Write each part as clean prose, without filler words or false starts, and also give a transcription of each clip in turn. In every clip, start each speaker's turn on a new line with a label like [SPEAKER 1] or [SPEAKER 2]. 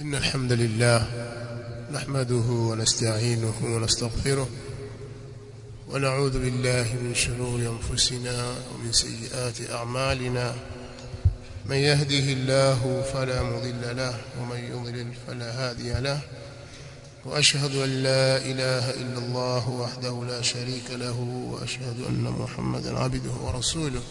[SPEAKER 1] إن الحمد لله نحمده ونستعينه ونستغفره ونعوذ بالله من شرور أنفسنا ومن سيئات أعمالنا. من يهده الله فلا مضل له ومن يضلل فلا هادي له، وأشهد أن لا إله إلا الله وحده لا شريك له، وأشهد أن محمدا عبده ورسوله.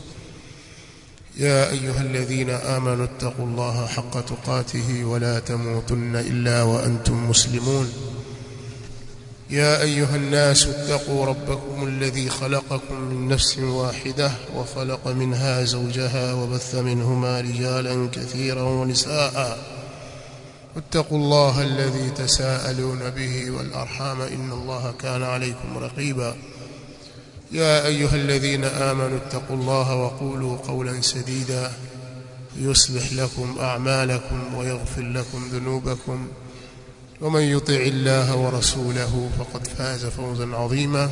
[SPEAKER 1] يا أيها الذين آمنوا اتقوا الله حق تقاته ولا تموتن إلا وأنتم مسلمون. يا أيها الناس اتقوا ربكم الذي خلقكم من نفس واحدة وخلق منها زوجها وبث منهما رجالا كثيرا ونساء، واتقوا الله الذي تساءلون به والأرحام إن الله كان عليكم رقيبا. يا أيها الذين آمنوا اتقوا الله وقولوا قولا سديدا يصلح لكم أعمالكم ويغفر لكم ذنوبكم، ومن يطع الله ورسوله فقد فاز فوزا عظيما.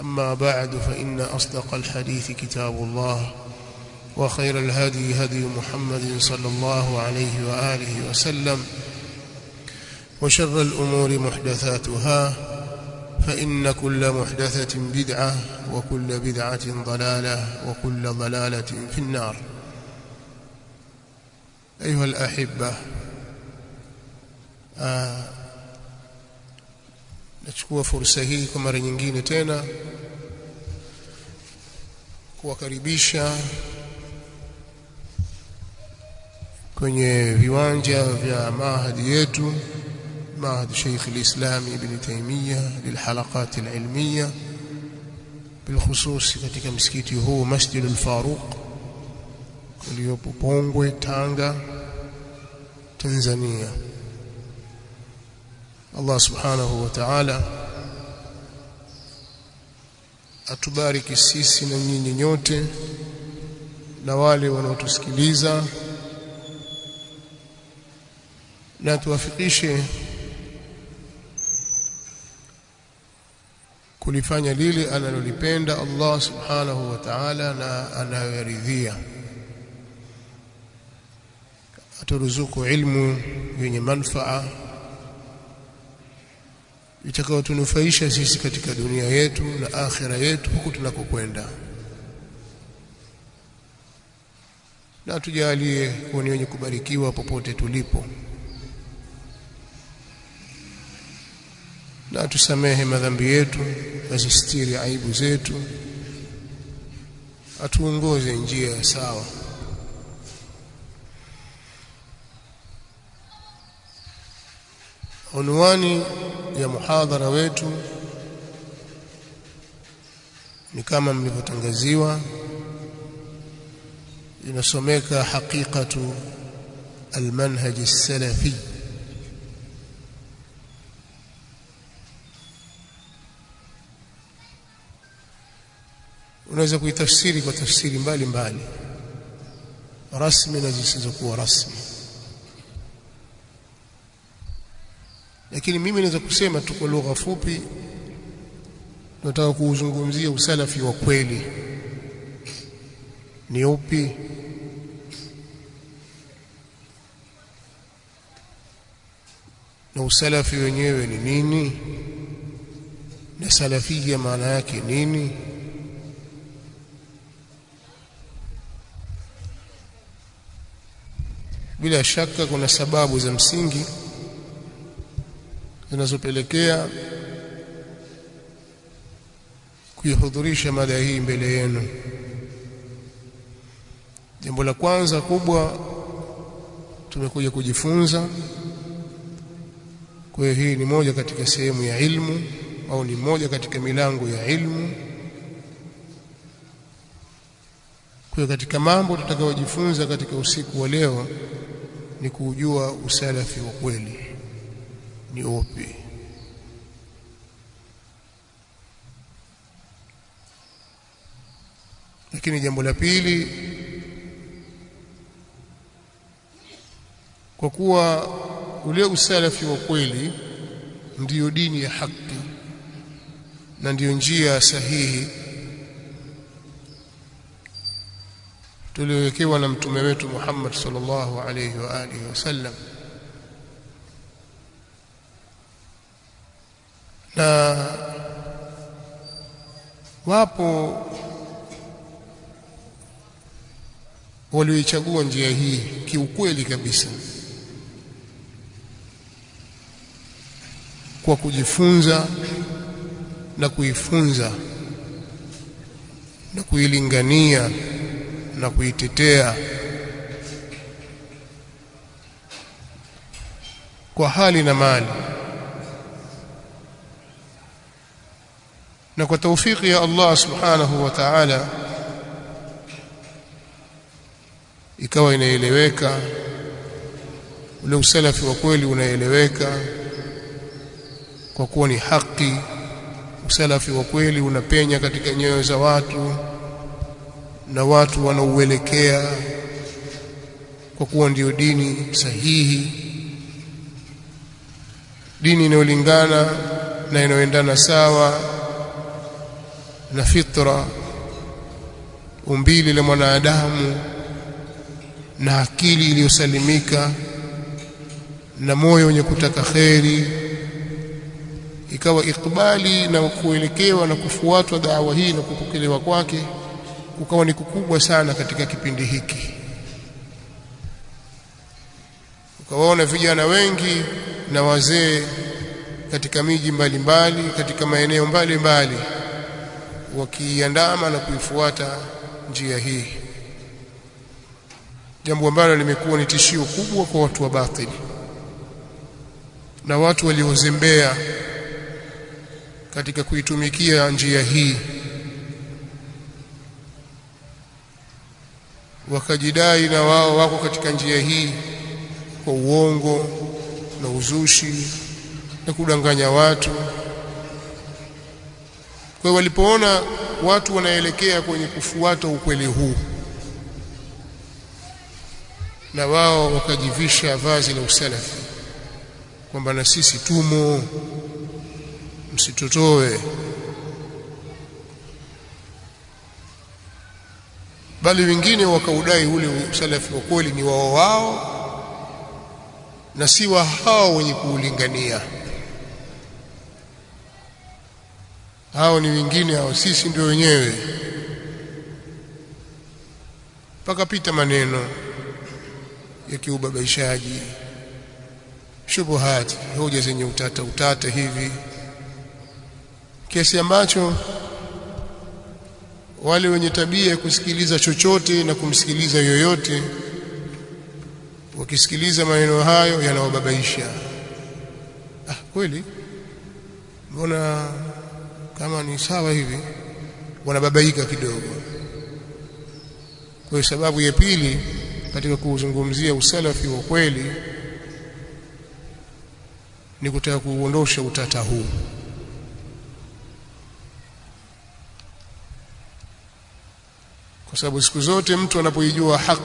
[SPEAKER 1] أما بعد، فإن أصدق الحديث كتاب الله، وخير الهدي هدي محمد صلى الله عليه وآله وسلم، وشر الأمور محدثاتها، فإن كل محدثة بدعة وكل بدعة ضلالة وكل ضلالة في النار. أيها الأحبة، nachukua fursa hii kwa mara nyingine tena kuwakaribisha kwenye viwanja vya mahadi yetu, معهد شيخ الإسلام ابن تيمية للحلقات العلمية، بالخصوص katika msikiti huu Masjid al-Faruq uliopo Pongwe, Tanga, Tanzania. Allah subhanahu wa ta'ala atubariki sisi na nyinyi nyote na wale wanaotusikiliza, na tuwafikishe kulifanya lile analolipenda Allah subhanahu wa ta'ala na anayoridhia. Aturuzuku ilmu yenye manufaa itakayotunufaisha sisi katika dunia yetu na akhira yetu huku tunakokwenda, na tujalie kuwa ni wenye kubarikiwa popote tulipo, na tusamehe madhambi yetu, asistiri aibu zetu, atuongoze njia sawa. Unwani ya muhadhara wetu ni kama mlivyotangaziwa, inasomeka haqiqatu almanhaj as-salafi. Unaweza kuitafsiri kwa tafsiri mbalimbali, rasmi na zisizokuwa rasmi, lakini mimi naweza kusema tu kwa lugha fupi, nataka kuuzungumzia usalafi wa kweli ni upi, na usalafi wenyewe ni nini, na salafia maana yake nini. Bila shaka kuna sababu za msingi zinazopelekea kuihudhurisha mada hii mbele yenu. Jambo la kwanza kubwa, tumekuja kujifunza. Kwa hiyo hii ni moja katika sehemu ya ilmu, au ni moja katika milango ya ilmu. Kwa hiyo katika mambo tutakayojifunza katika usiku wa leo ni kujua usalafi wa kweli ni upi. Lakini jambo la pili, kwa kuwa ule usalafi wa kweli ndiyo dini ya haki na ndiyo njia sahihi tuliowekewa na mtume wetu Muhammad sallallahu alayhi wa alihi wasallam, Na wapo walioichagua njia hii kiukweli kabisa, kwa kujifunza na kuifunza na kuilingania na kuitetea kwa hali na mali, na kwa taufiki ya Allah subhanahu wa ta'ala ikawa inaeleweka, ule usalafi wa kweli unaeleweka kwa kuwa ni haki. Usalafi wa kweli unapenya katika nyoyo za watu na watu wanauelekea kwa kuwa ndio dini sahihi, dini inayolingana na inayoendana sawa na fitra, umbili la mwanadamu, na akili iliyosalimika na moyo wenye kutaka kheri. Ikawa ikbali na kuelekewa na kufuatwa da'wa hii na kupokelewa kwake ukawa ni kukubwa sana katika kipindi hiki. Ukawaona vijana wengi na wazee katika miji mbalimbali, katika maeneo mbalimbali, wakiandama na kuifuata njia hii, jambo ambalo limekuwa ni tishio kubwa kwa watu wa batili na watu waliozembea katika kuitumikia njia hii, wakajidai na wao wako katika njia hii kwa uongo na uzushi na kudanganya watu. Kwa walipoona watu wanaelekea kwenye kufuata ukweli huu, na wao wakajivisha vazi la usalafi kwamba na sisi tumo, msitutoe. Bali wengine wakaudai ule usalafi wa kweli ni wao na si wa hao wenye kuulingania. Hao ni wengine, hao sisi ndio wenyewe. Pakapita maneno ya kiubabaishaji, shubuhati, hoja zenye utata hivi, kiasi ambacho wale wenye tabia ya kusikiliza chochote na kumsikiliza yoyote, wakisikiliza maneno hayo yanawababaisha. Kweli mbona kama ni sawa hivi, wanababaika kidogo. Kwa sababu ya pili katika kuzungumzia usalafi wa kweli ni kutaka kuondosha utata huu. Kwa sababu siku zote mtu anapoijua haki,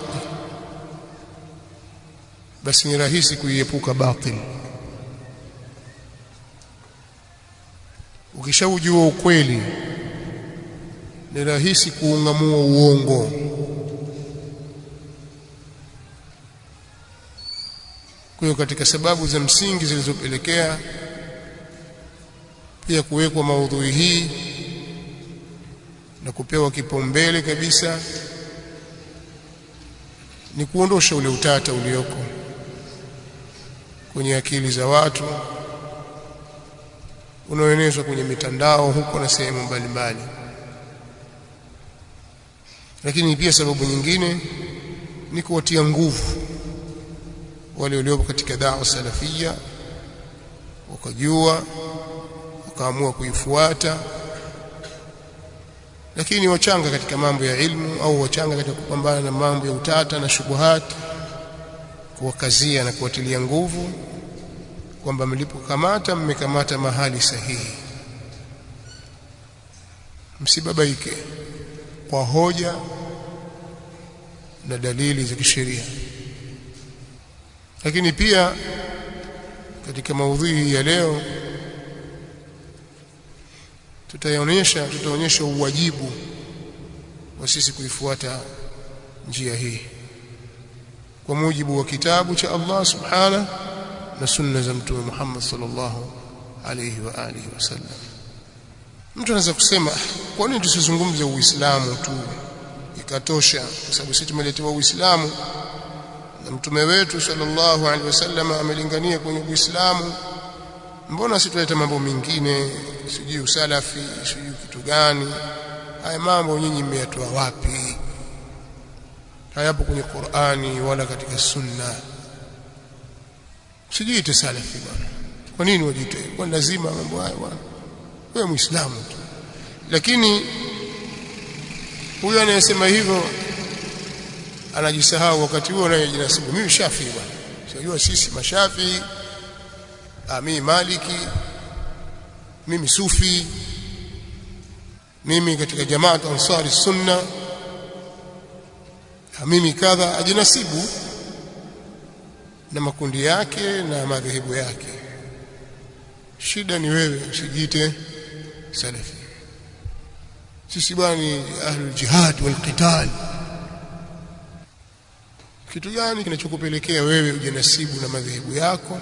[SPEAKER 1] basi ni rahisi kuiepuka batil. Ukishaujua ukweli, ni rahisi kuungamua uongo. Kwa hiyo katika sababu za msingi zilizopelekea pia kuwekwa maudhui hii na kupewa kipaumbele kabisa ni kuondosha ule utata ulioko kwenye akili za watu unaoenezwa kwenye mitandao huko na sehemu mbalimbali. Lakini pia sababu nyingine ni kuwatia nguvu wale waliopo katika da'wa salafia, wakajua, wakaamua kuifuata, lakini wachanga katika mambo ya ilmu au wachanga katika kupambana na mambo ya utata na shubuhati, kuwakazia na kuwatilia nguvu kwamba mlipokamata mmekamata mahali sahihi, msibabaike kwa hoja na dalili za kisheria. Lakini pia katika maudhui ya leo tutaonyesha uwajibu wa sisi kuifuata njia hii kwa mujibu wa kitabu cha Allah subhanahu na sunna za Mtume Muhammad sallallahu alayhi wa alihi wasallam. Mtu anaweza kusema kwa nini tusizungumze Uislamu tu ikatosha, kwa sababu sisi tumeletewa Uislamu na mtume wetu sallallahu alaihi wasallam amelingania kwenye Uislamu, mbona sisi tuleta mambo mengine, sijui usalafi, sijui kitu gani? Haya mambo nyinyi mmeyatoa wapi? Hayapo kwenye Qur'ani wala katika Sunna. Sijui salafi bwana, kwa nini wajitoe? Kwa lazima mambo haya bwana, wewe Muislamu tu. Lakini huyo anayesema hivyo anajisahau wakati huo anayejinasibu, mimi Shafi bwana, sijui sisi mashafi, mimi Maliki, mimi Sufi, mimi katika Jamaat Ansari Sunna, mimi kadha, ajinasibu na makundi yake na madhehebu yake. Shida ni wewe usijiite salafi. Sisi bwana ahlul jihad wal qital. Kitu gani kinachokupelekea wewe ujinasibu na madhehebu yako,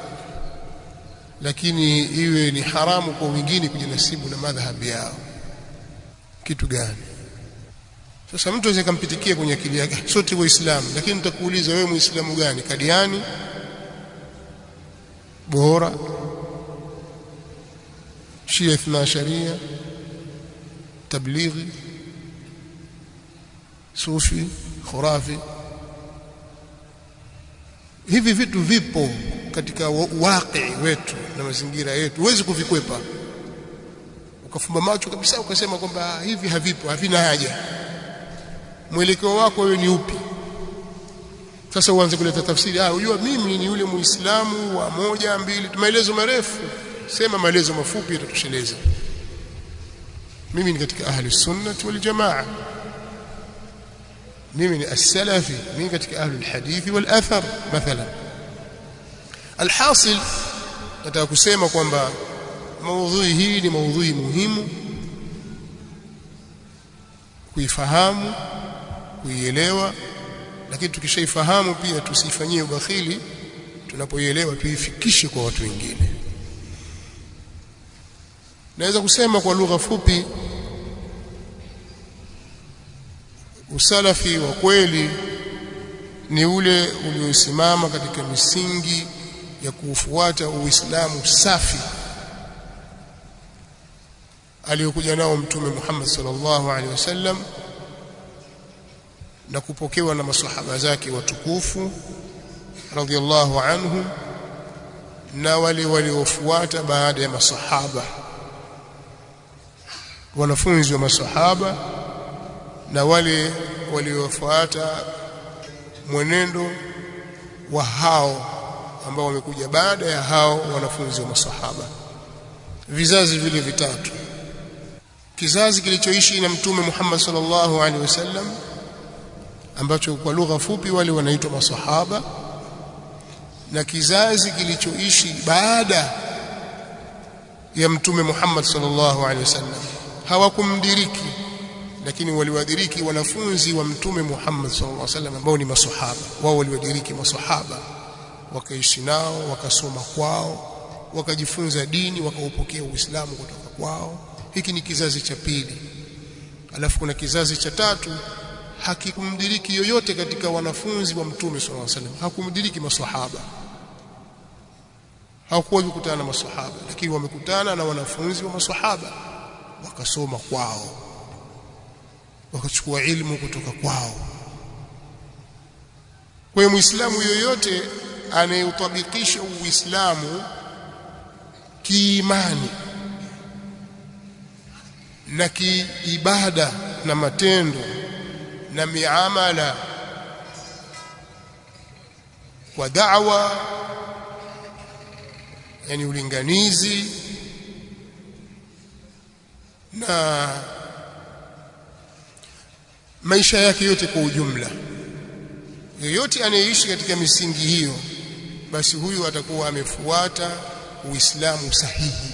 [SPEAKER 1] lakini iwe ni haramu kwa wengine kujinasibu na madhhabi yao? Kitu gani? Sasa mtu aweze kumpitikia kwenye akili yake, sote waislamu, lakini nitakuuliza wewe muislamu gani? Kadiani bora, Shia Ithna Sharia, Tablighi, Sufi, Khurafi. Hivi vitu vipo katika waqi wetu na mazingira yetu, huwezi kuvikwepa ukafumba macho kabisa ukasema kwamba hivi havipo, havina haja. Mwelekeo wako wewe ni upi? Sasa uanze kuleta tafsiri, unajua mimi ni yule muislamu wa 1 2, maelezo marefu. Sema maelezo mafupi yatatosheleza. Mimi ni katika ahli sunnah wal jamaa, mimi ni as-salafi, mimi katika ahli al-hadith wal athar mathalan. Alhasil, nataka kusema kwamba maudhui hii ni maudhui muhimu kuifahamu, kuielewa, lakini tukishaifahamu pia tusifanyie ubakhili. Tunapoielewa tuifikishe kwa watu wengine. Naweza kusema kwa lugha fupi, usalafi wa kweli ni ule uliosimama katika misingi ya kufuata Uislamu safi aliyokuja nao Mtume Muhammad sallallahu alaihi wasallam na kupokewa na maswahaba zake watukufu radhiyallahu anhu, na wale waliofuata baada ya maswahaba, wanafunzi wa maswahaba, na wale waliofuata mwenendo wa hao ambao wamekuja baada ya hao wanafunzi wa maswahaba. Vizazi vile vitatu: kizazi kilichoishi na Mtume Muhammad sallallahu alaihi wasallam, ambacho kwa lugha fupi wale wanaitwa maswahaba, na kizazi kilichoishi baada ya Mtume Muhammad sallallahu alaihi wasallam. Hawakumdiriki, lakini waliwadiriki wanafunzi wa Mtume Muhammad sallallahu alaihi wasallam ambao ni maswahaba. Wao waliwadiriki maswahaba, wakaishi nao, wakasoma kwao, wakajifunza dini, wakaupokea Uislamu kutoka kwao. Hiki ni kizazi cha pili. Alafu kuna kizazi cha tatu, hakikumdiriki yoyote katika wanafunzi wa Mtume sallallahu alaihi wasallam, hakumdiriki maswahaba, hawakuwa kukutana na maswahaba, lakini wamekutana na wanafunzi wa maswahaba, wakasoma kwao, wakachukua ilmu kutoka kwao. Kwa hiyo Muislamu yoyote anayeutabikisha Uislamu kiimani na kiibada na matendo na miamala, kwa da'wa, yani ulinganizi, na maisha yake yote kwa ujumla, yoyote anayeishi katika misingi hiyo, basi huyu atakuwa amefuata Uislamu sahihi.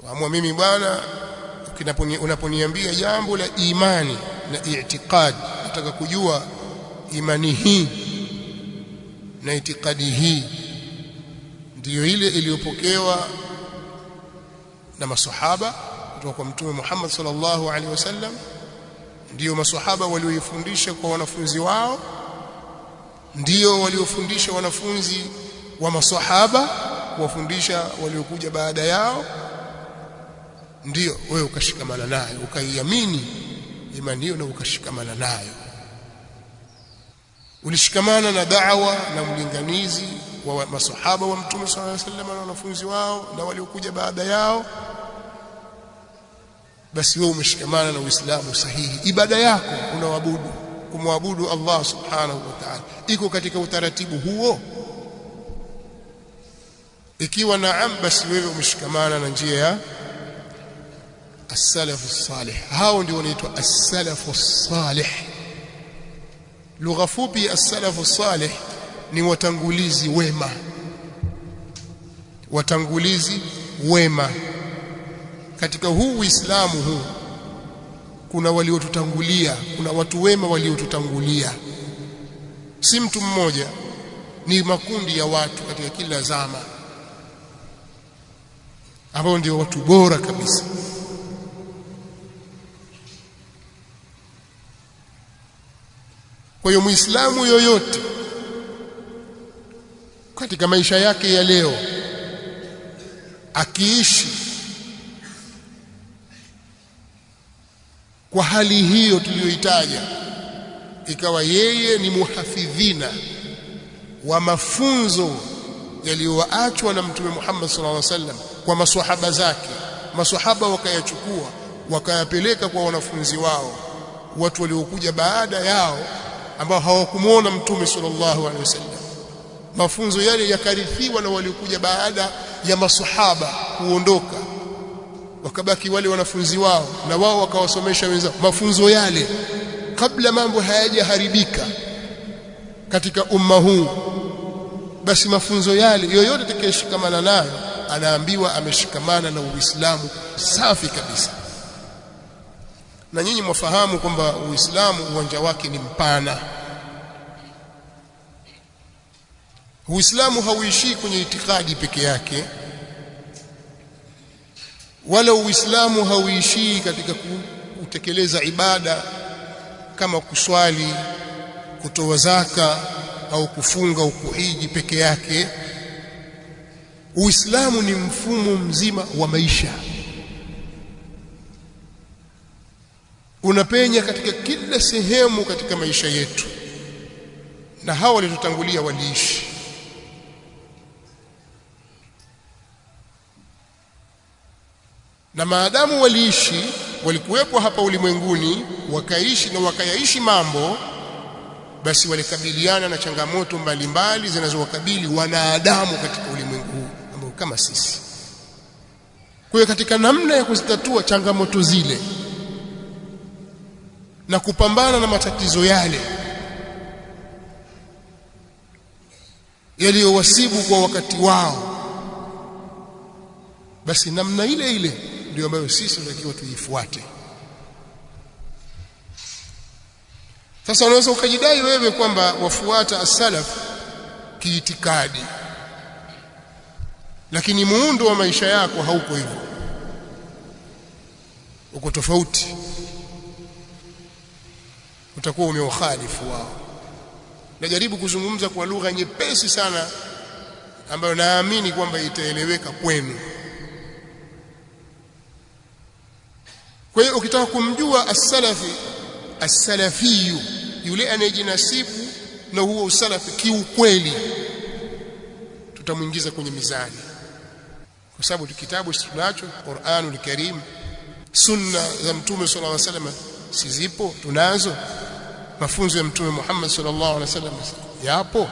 [SPEAKER 1] Waamua mimi bwana, unaponiambia jambo la imani na i'tiqad, nataka kujua imani hii na itikadi hii ndiyo ile iliyopokewa na maswahaba kutoka kwa Mtume Muhammad sallallahu alaihi wasallam, ndiyo maswahaba walioifundisha kwa wanafunzi wao, ndiyo waliofundisha wanafunzi wa maswahaba kuwafundisha waliokuja baada yao, ndiyo wewe ukashikamana nayo, ukaiamini imani hiyo na ukashikamana nayo. Ulishikamana na da'wa na mlinganizi wa maswahaba wa Mtume sallallahu alaihi wasallam na wanafunzi wao na waliokuja baada yao, basi wewe umeshikamana na Uislamu sahihi. Ibada yako unaabudu, kumwabudu Allah subhanahu wa ta'ala, iko katika utaratibu huo. Ikiwa naam, basi wewe umeshikamana na njia ya as-salafu salih. Hao ndio wanaitwa as-salafu salih. Lugha fupi ya as-salafu salih ni watangulizi wema. Watangulizi wema. Katika huu Uislamu huu kuna waliotutangulia, kuna watu wema waliotutangulia. Si mtu mmoja, ni makundi ya watu katika kila zama ambao ndio watu bora kabisa. Kwa hiyo Muislamu yoyote katika maisha yake ya leo akiishi kwa hali hiyo tuliyoitaja, ikawa yeye ni muhafidhina wa mafunzo yaliyoachwa na Mtume Muhammad sallallahu alaihi wasallam kwa maswahaba zake, maswahaba wakayachukua wakayapeleka kwa wanafunzi wao, watu waliokuja baada yao ambao hawakumuona Mtume sallallahu alaihi wasallam, mafunzo yale yakarithiwa na waliokuja baada ya maswahaba kuondoka, wakabaki wale wanafunzi wao na wao wakawasomesha wenzao mafunzo yale kabla mambo hayajaharibika katika umma huu. Basi mafunzo yale yoyote atakayeshikamana nayo anaambiwa ameshikamana na Uislamu safi kabisa. Na nyinyi mwafahamu kwamba Uislamu uwanja wake ni mpana. Uislamu hauishii kwenye itikadi peke yake, wala Uislamu hauishii katika kutekeleza ibada kama kuswali, kutoa zaka au kufunga au kuhiji peke yake. Uislamu ni mfumo mzima wa maisha, unapenya katika kila sehemu katika maisha yetu, na hawa walitutangulia waliishi. Na maadamu waliishi, walikuwepo hapa ulimwenguni, wakaishi na wakayaishi mambo, basi walikabiliana na changamoto mbalimbali zinazowakabili wanadamu katika ulimwengu huu ambao kama sisi. Kwa hiyo katika namna ya kuzitatua changamoto zile na kupambana na matatizo yale yaliyowasibu kwa wakati wao, basi namna ile ile ndio ambayo sisi tunatakiwa tuifuate. Sasa unaweza ukajidai wewe kwamba wafuata as-salaf kiitikadi, lakini muundo wa maisha yako hauko hivyo, uko tofauti, utakuwa umeukhalifu wao. Najaribu kuzungumza kwa lugha nyepesi sana ambayo naamini kwamba itaeleweka kwenu. Kwa hiyo ukitaka kumjua as-salafi, as-salafiyu, yule anayejinasibu na huo usalafi kiukweli, tutamuingiza kwenye mizani, kwa sababu kitabu tunacho Qur'anul Karim, sunna za Mtume sallallahu alaihi wasallam si zipo, tunazo. Mafunzo ya Mtume Muhammad sallallahu alaihi wasallam yapo,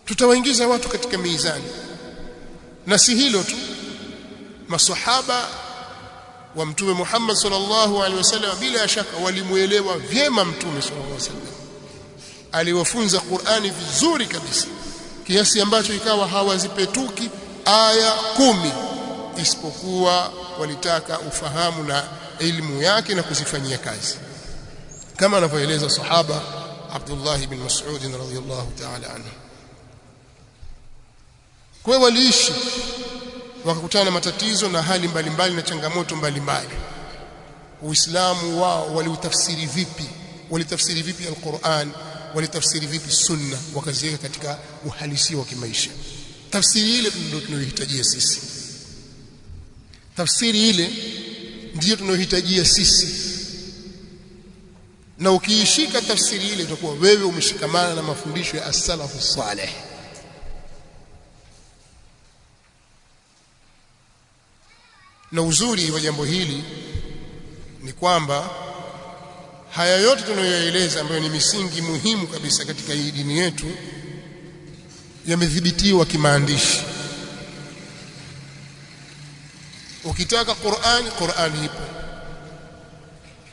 [SPEAKER 1] tutawaingiza watu katika mizani. Na si hilo tu, maswahaba wa Mtume Muhammad sallallahu alaihi wasallam bila shaka walimuelewa vyema Mtume sallallahu alaihi wasallam, aliwafunza Qur'ani vizuri kabisa, kiasi ambacho ikawa hawazipetuki aya 10 isipokuwa walitaka ufahamu na elimu yake na kuzifanyia kazi, kama anavyoeleza sahaba Abdullah ibn Mas'ud radhiyallahu ta'ala anhu. Kwa waliishi wakakutana na matatizo na hali mbalimbali na changamoto mbalimbali. Uislamu wao waliutafsiri vipi? Walitafsiri vipi al-Qur'an? Walitafsiri vipi sunna? Wakaziweka katika uhalisia wa kimaisha. Tafsiri ile ndio tunayohitajia sisi. Tafsiri ile ndiyo tunayohitajia sisi. Na ukiishika tafsiri ile utakuwa wewe umeshikamana na mafundisho ya as-salafu salih. Na uzuri wa jambo hili ni kwamba haya yote tunayoeleza ambayo ni misingi muhimu kabisa katika hii dini yetu yamedhibitiwa kimaandishi. Ukitaka Qur'an ipo,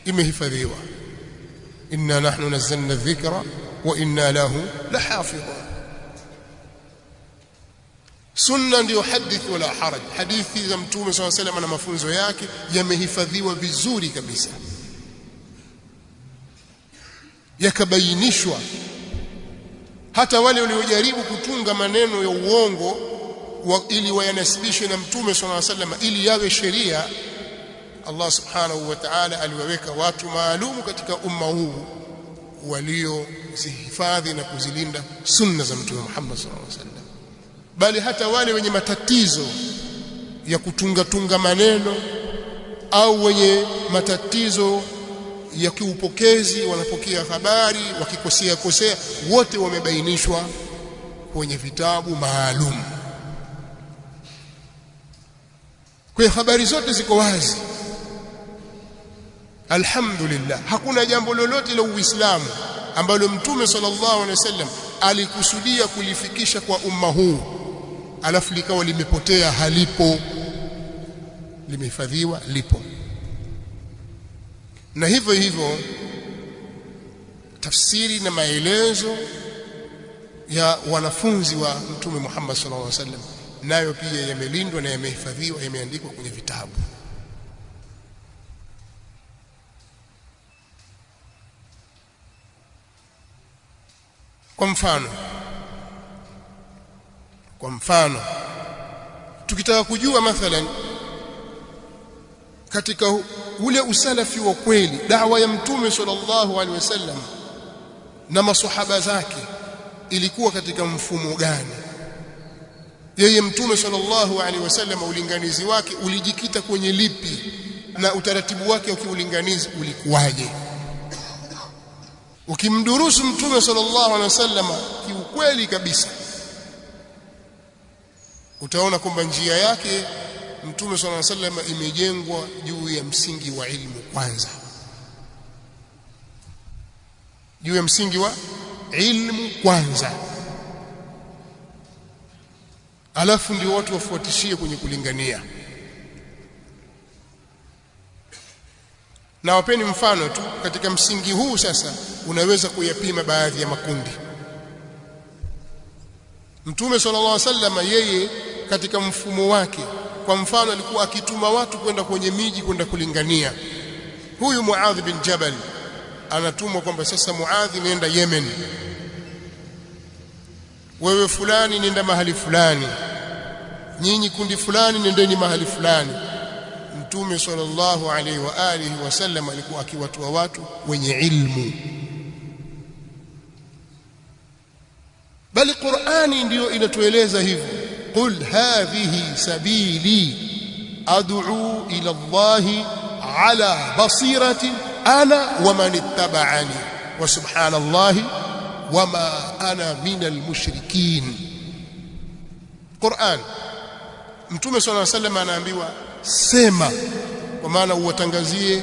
[SPEAKER 1] imehifadhiwa. Inna nahnu nazzalna dhikra wa inna lahu lahafidhun. Sunna ndio hadith wala haraj. Hadithi za Mtume SAW alaihi na mafunzo yake yamehifadhiwa vizuri kabisa, yakabainishwa. Hata wale waliojaribu kutunga maneno ya uongo ili wayanasibishe na Mtume SAW ili yawe sheria, Allah subhanahu wa ta'ala aliwaweka watu maalum katika umma huu waliozihifadhi na kuzilinda sunna za Mtume Muhammad SAW. Bali hata wale wenye matatizo ya kutunga maneno au wenye matatizo ya kiupokezi, wanapokea habari wakikosea wote wamebainishwa kwenye vitabu maalum. Kwa habari zote ziko wazi. Alhamdulillah, hakuna jambo lolote la Uislamu ambalo Mtume sallallahu alaihi wasallam alikusudia kulifikisha kwa umma huu alafu likawa limepotea, halipo. Limehifadhiwa, lipo. Na hivyo hivyo tafsiri na maelezo ya wanafunzi wa Mtume Muhammad sallallahu alaihi wasallam nayo pia yamelindwa na yamehifadhiwa, yameandikwa kwenye vitabu. Kwa mfano tukitaka kujua mathalan katika ule usalafi wa kweli, da'wa ya Mtume sallallahu alaihi wasallam na maswahaba zake ilikuwa katika mfumo gani? Yeye Mtume sallallahu alaihi wasallam ulinganizi wake ulijikita kwenye lipi, na utaratibu wake wa kiulinganizi ulikuwaje? Ukimdurusu Mtume sallallahu alaihi wasallam kiukweli kabisa, utaona kwamba njia yake Mtume sallallahu alaihi wasallam imejengwa juu ya msingi wa ilmu kwanza. Juu ya msingi wa ilmu kwanza, alafu ndio watu wafuatishie kwenye kulingania. Na wapeni mfano tu katika msingi huu. Sasa unaweza kuyapima baadhi ya makundi. Mtume sallallahu alaihi wasallam yeye katika mfumo wake, kwa mfano, alikuwa akituma watu kwenda kwenye miji kwenda kulingania. Huyu Muadh bin Jabal anatumwa kwamba sasa Muadh nenda Yemen, wewe fulani nenda mahali fulani, nyinyi kundi fulani nendeni mahali fulani. Mtume sallallahu alaihi wa alihi wasallam alikuwa akiwatoa watu wenye ilmu. Bali Qur'ani ndiyo inatueleza hivyo. Qul hadhihi sabili ad'u ila Allahi ala basiratin ana wa man ittaba'ani wa subhanallahi wama ana minal mushrikin. Qur'an, Mtume sallallahu alaihi wasallam anaambiwa sema, kwa maana uwatangazie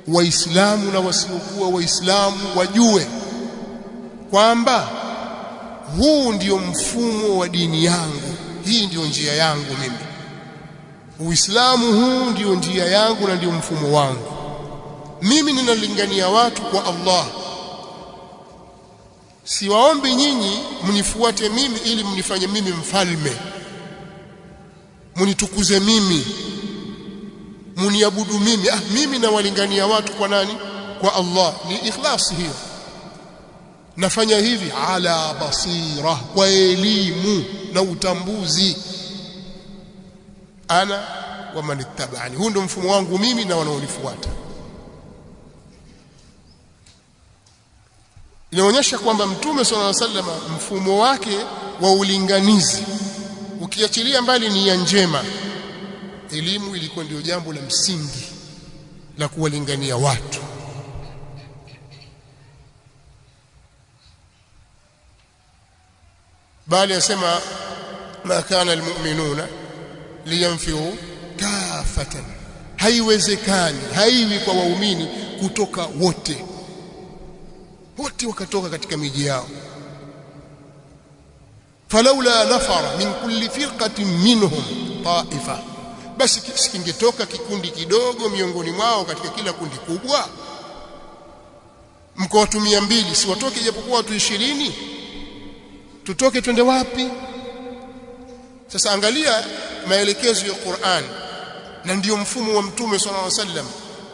[SPEAKER 1] Waislamu na wasiokuwa Waislamu wajue kwamba huu ndio mfumo wa dini yangu, hii ndio njia yangu mimi. Uislamu huu ndio njia yangu na ndio mfumo wangu. Mimi ninalingania watu kwa Allah. Siwaombi nyinyi mnifuate mimi ili mnifanye mimi mfalme, munitukuze mimi, muniabudu mimi. Mimi nawalingania watu kwa nani? Kwa Allah. Ni ikhlas hiyo. nafanya hivi ala basira, kwa elimu na utambuzi, ana wa man ittaba'ani, huu ndio mfumo wangu mimi na wanaonifuata. Inaonyesha kwamba Mtume sallallahu alaihi wasallam mfumo wake wa ulinganizi, ukiachilia mbali nia njema, elimu ilikuwa ndio jambo la msingi la kuwalingania watu. bali yasema ma kana almu'minuna liyanfiru kafatan, haiwezekani, haiwi kwa waumini kutoka wote wakatoka katika miji yao. falaula nafara min kulli firqatin minhum ta'ifa, basi kingetoka kikundi kidogo miongoni mwao katika kila kundi kubwa. Mko watu 200, si watoke japokuwa watu 20? Tutoke twende wapi? Sasa angalia maelekezo ya Qur'an, na ndio mfumo wa Mtume sallallahu alaihi wasallam,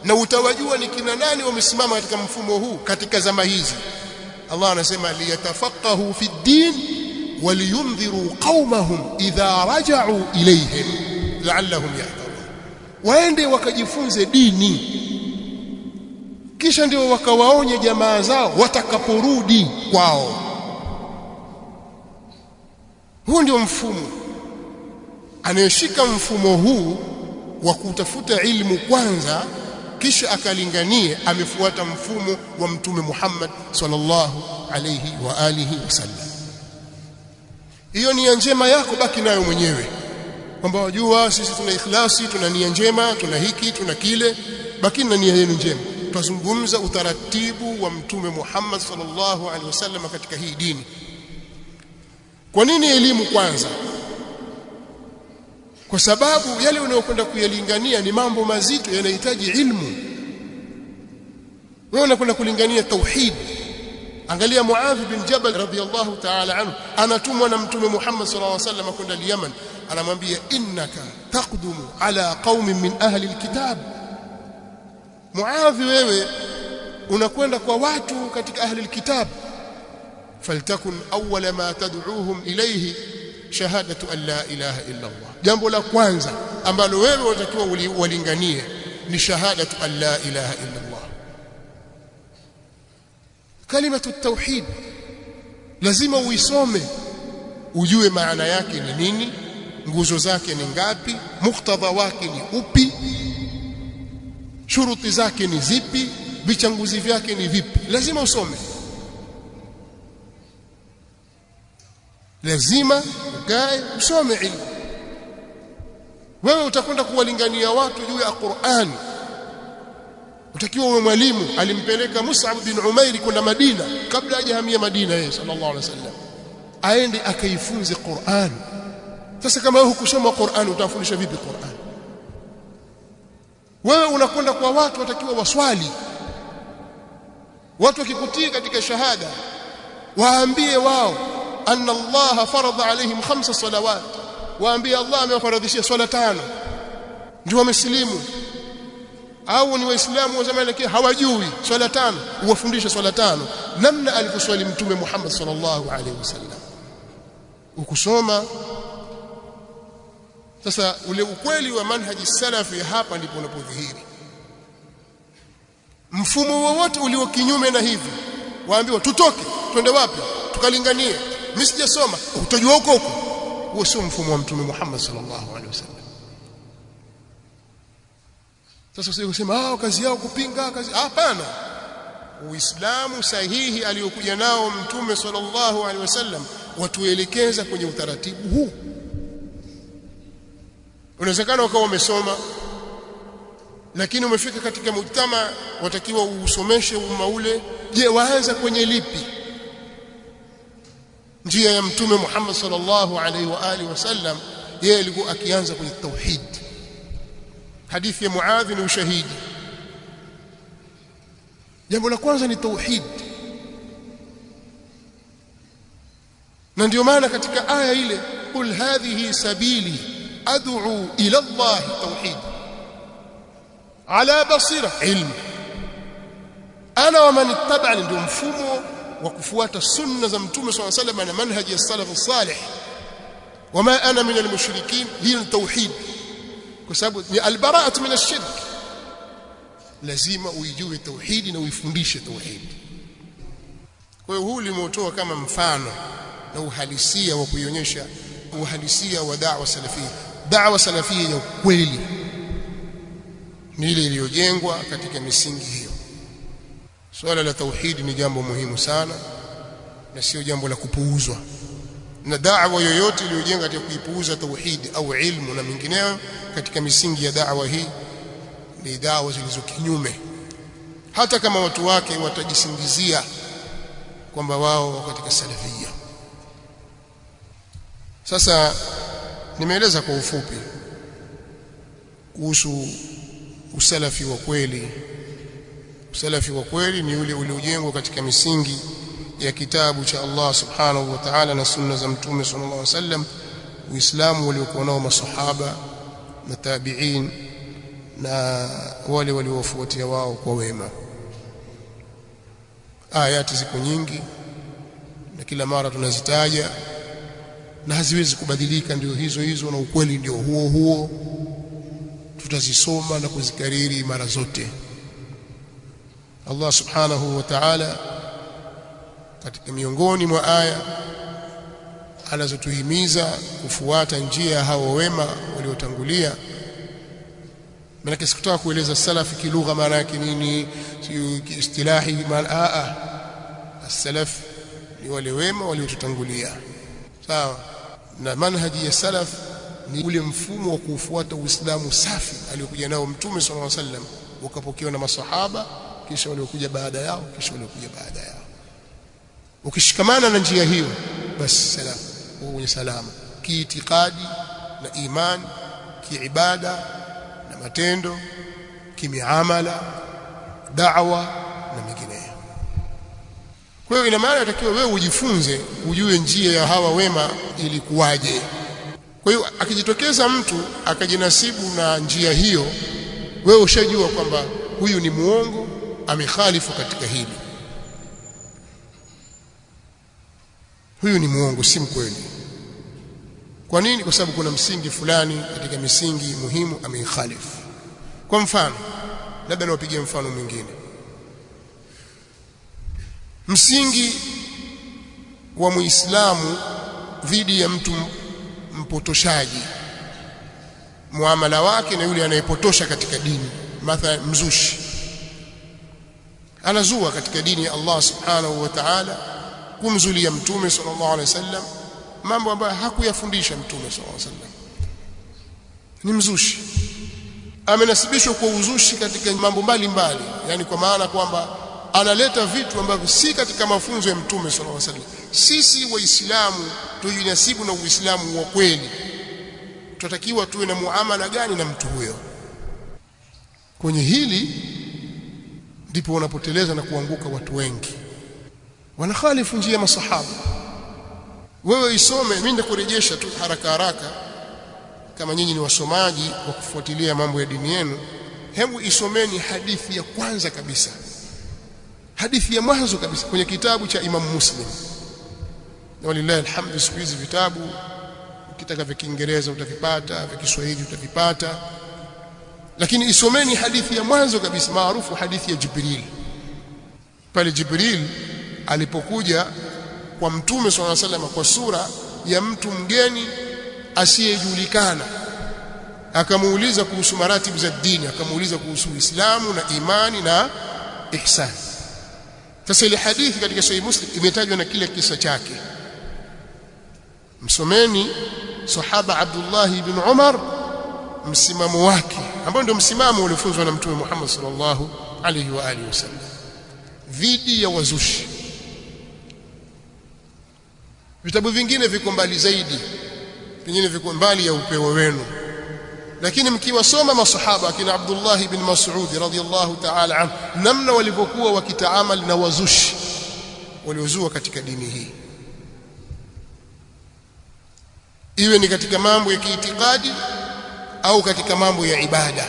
[SPEAKER 1] na utawajua ni kina nani wamesimama katika mfumo huu katika zama hizi. Allah anasema liyatafaqahu fi din waliyundhiru qaumahum idha raja'u ilayhim la'allahum yahtadun, waende wakajifunze dini kisha ndio wakawaonye jamaa zao watakaporudi kwao. Huu ndio mfumo. Anayeshika mfumo huu wa kutafuta ilmu kwanza kisha akalinganie, amefuata mfumo wa Mtume Muhammad sallallahu alayhi wa alihi wasallam. Hiyo nia njema yako baki nayo mwenyewe, kwamba wajua sisi tuna ikhlasi, tuna nia njema, tuna hiki, tuna kile, baki na nia yenu njema. Tutazungumza utaratibu wa Mtume Muhammad sallallahu alaihi wasallam katika hii dini. Kwa nini elimu kwanza? Kwa sababu yale unayokwenda kuyalingania ni mambo mazito, yanahitaji ilmu. Wewe unakwenda kulingania tauhid. Angalia Muadh bin Jabal radhiyallahu ta'ala anhu, anatumwa na Mtume Muhammad sallallahu alaihi wasallam kwenda Yemen. Anamwambia innaka taqdumu ala qaumin min ahli alkitab, Muadh, wewe unakwenda kwa watu katika ahli alkitab, faltakun awwala ma tad'uuhum ilayhi shahadatu an la ilaha illa Allah. Jambo la kwanza ambalo wewe unatakiwa walinganie ni shahadatu an la ilaha illa Allah. Kalimatu tauhid lazima uisome, ujue maana yake ni nini, nguzo zake ni ngapi, muktadha wake ni upi, shuruti zake ni zipi, vichanguzi vyake ni vipi. Lazima usome, lazima ukae usome ilmu. Wewe utakwenda kuwalingania watu juu ya Qur'an, utakiwa uwe mwalimu. Alimpeleka Mus'ab bin Umair kwenda Madina kabla hajahamia Madina yeye sallallahu alaihi wasallam, aende akaifunze Qur'an. Sasa kama wewe hukusoma Qur'an utafundisha vipi Qur'an? Wewe unakwenda kwa watu, watakiwa waswali. Watu wakikutii katika shahada waambie wao anna Allah faradha alaihim 5 salawat, waambie Allah amewafaradhishia swala 5, ndio wamesilimu. Au ni waislamu wa zamani lakini hawajui swala 5, uwafundishe swala 5 namna alivyoswali Mtume Muhammad sallallahu alaihi wasallam, ukusoma. Sasa ule ukweli wa manhaji salafi hapa ndipo unapodhihiri. Mfumo wowote ulio kinyume na hivi, waambiwa tutoke twende wapi tukalinganie, mimi sijasoma, utajua huko huko. Huo sio mfumo wa Mtume Muhammad sallallahu alaihi wasallam. Sasa sio kusema kazi yao kupinga kazi, hapana. Uislamu sahihi aliyokuja nao Mtume sallallahu alaihi wasallam watuelekeza kwenye utaratibu huu. Unawezekana ukawa umesoma lakini umefika katika mujtama, watakiwa usomeshe umma ule. Je, waanza kwenye lipi? Njia ya Mtume Muhammad sallallahu alaihi wa alihi wasallam, yeye alikuwa akianza kwenye tauhid. Hadithi ya Muadh ni ushahidi. Jambo la kwanza ni tauhid, na ndio maana katika aya ile qul hadhihi sabili ad'u ila Allah tauhid ala basira ilm ana wa man ittaba'ani, ndio mfumo wa kufuata sunna za Mtume صلى الله عليه وسلم na manhaji ya salaf salih. Wama ana min almushrikin, hii ni tauhid, kwa sababu ni albara'atu min ashirk. Lazima uijue tauhidi na uifundishe tauhidi. Kwa hiyo huu limeutoa kama mfano na uhalisia wa kuionyesha uhalisia wa da'wa salafia. Da'wa salafia ya kweli ni ile iliyojengwa katika misingi hiyo. Swala la tauhidi ni jambo muhimu sana na sio jambo la kupuuzwa. Na da'wa yoyote iliyojenga katika kuipuuza tauhidi au ilmu na mingineyo katika misingi ya da'wa hii ni da'wa zilizo kinyume, hata kama watu wake watajisingizia kwamba wao katika salafia. Sasa nimeeleza kwa ufupi kuhusu usalafi wa kweli. Usalafi wa kweli ni ule uliojengwa katika misingi ya kitabu cha Allah subhanahu wa ta'ala na sunna za Mtume sallallahu alaihi wasallam, Uislamu waliokuwa nao masahaba na tabi'in na wale waliowafuatia wao kwa wema. Ayati ziko nyingi na kila mara tunazitaja na haziwezi kubadilika, ndio hizo hizo na ukweli ndio huo huo. Tutazisoma na kuzikariri mara zote. Allah subhanahu wa ta'ala katika miongoni mwa aya anazotuhimiza kufuata njia ya hao wema waliotangulia. Maana sikutaka kueleza salafi kilugha maana yake nini, si istilahi maana as-salaf ni wale wema waliotutangulia. Sawa? Na manhaji ya salaf ni ule mfumo wa kufuata Uislamu safi aliokuja nao Mtume sallallahu alaihi wasallam, ukapokewa na masahaba, kisha waliokuja baada yao, kisha waliokuja baada yao. Ukishikamana na njia hiyo, basi salama, uwe salama kiitikadi na imani, kiibada na matendo, kimiamala, da'wa na mengineyo. Kwa hiyo ina maana inatakiwa wewe ujifunze, ujue njia ya hawa wema ilikuwaje. Kwa hiyo akijitokeza mtu akajinasibu na njia hiyo, wewe ushajua kwamba huyu ni muongo, amekhalifu katika hili. Huyu ni muongo, si mkweli. Kwa nini? Kwa sababu kuna msingi fulani katika misingi muhimu ameikhalifu. Kwa mfano, labda niwapigie mfano mwingine. Msingi wa Muislamu dhidi ya mtu mpotoshaji, muamala wake na yule anayepotosha katika dini, mathalan mzushi anazua katika dini ya Allah subhanahu wa ta'ala, kumzulia Mtume sallallahu alaihi wasallam mambo ambayo hakuyafundisha Mtume sallallahu alaihi wasallam. Ni mzushi, amenasibishwa kwa uzushi katika mambo mbalimbali, yani kwa maana kwamba analeta vitu ambavyo si katika mafunzo ya Mtume sallallahu alaihi wasallam. Sisi waislamu tujinasibu na Uislamu wa kweli, tunatakiwa tuwe na muamala gani na mtu huyo? Kwenye hili ndipo wanapoteleza na kuanguka watu wengi, wanakhalifu njia ya masahaba. Wewe isome, mimi nitakurejesha tu haraka haraka, kama nyinyi ni wasomaji wa kufuatilia mambo ya dini yenu, hebu isomeni hadithi ya kwanza kabisa, hadithi ya mwanzo kabisa kwenye kitabu cha Imam Muslim. Na walillahi alhamdu, siku hizi vitabu ukitaka vya Kiingereza utavipata, vya Kiswahili utavipata, lakini isomeni hadithi ya mwanzo kabisa maarufu, hadithi ya Jibril. Pale Jibril alipokuja kwa Mtume swalla Allahu alayhi wasallam kwa sura ya mtu mgeni asiyejulikana, akamuuliza kuhusu maratibu za dini, akamuuliza kuhusu Uislamu na imani na ihsan. Sasa ile hadithi katika Sahih Muslim imetajwa na kile kisa chake. Msomeni sahaba Abdullah ibn Umar msimamo wake, ambao ndio msimamo uliofunzwa na Mtume Muhammad sallallahu alaihi wa alihi wasallam dhidi ya wazushi. Vitabu vingine viko mbali zaidi, vingine viko mbali ya upeo wenu, lakini mkiwasoma masahaba kina Abdullah ibn Mas'ud radhiyallahu ta'ala anhu, namna walivyokuwa wakitaamali na wazushi waliozua katika dini hii, iwe ni katika mambo ya kiitikadi au katika mambo ya ibada.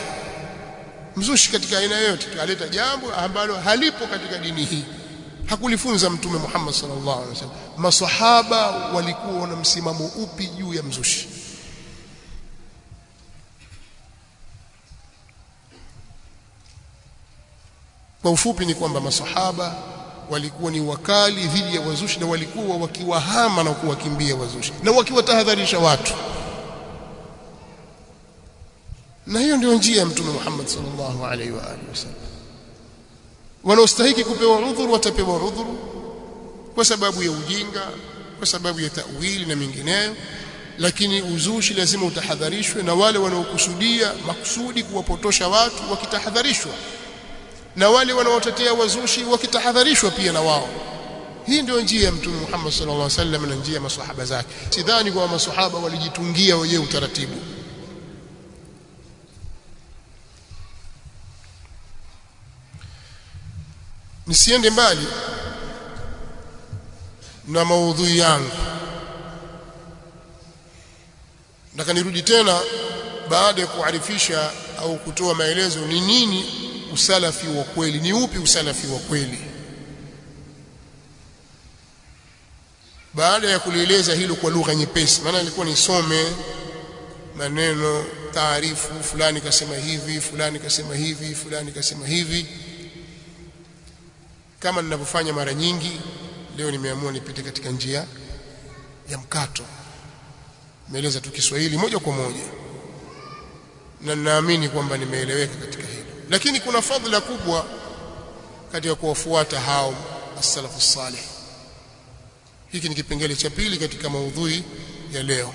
[SPEAKER 1] Mzushi katika aina yote aleta jambo ambalo halipo katika dini hii, hakulifunza Mtume Muhammad sallallahu alaihi wasallam. Maswahaba walikuwa na msimamo upi juu ya mzushi? Kwa ufupi ni kwamba maswahaba walikuwa ni wakali dhidi ya wazushi, na walikuwa wakiwahama na kuwakimbia wazushi na wakiwatahadharisha watu. Na hiyo ndio njia ya Mtume Muhammad sallallahu alaihi wa alihi wasallam. Wanaostahili kupewa udhuru watapewa udhuru kwa sababu ya ujinga, kwa sababu ya ta'wili na mingineyo, lakini uzushi lazima utahadharishwe, na wale wanaokusudia makusudi kuwapotosha watu wakitahadharishwa, na wale wanaotetea wazushi wakitahadharishwa pia na wao. Hii ndio njia ya Mtume Muhammad sallallahu alaihi wasallam na njia ya maswahaba zake. Sidhani kwa maswahaba walijitungia wenyewe utaratibu. Nisiende mbali na maudhui yangu, nataka nirudi tena baada ya kuarifisha au kutoa maelezo ni nini usalafi wa kweli, ni upi usalafi wa kweli. Baada ya kulieleza hilo kwa lugha nyepesi, maana nilikuwa nisome maneno taarifu, fulani kasema hivi, fulani kasema hivi, fulani kasema hivi, kama ninavyofanya mara nyingi. Leo nimeamua nipite katika njia ya mkato, nimeeleza tu Kiswahili moja kwa moja, na naamini kwamba nimeeleweka katika hilo. Lakini kuna fadhila kubwa katika kuwafuata hao as-salafu salih. Hiki ni kipengele cha pili katika maudhui ya leo,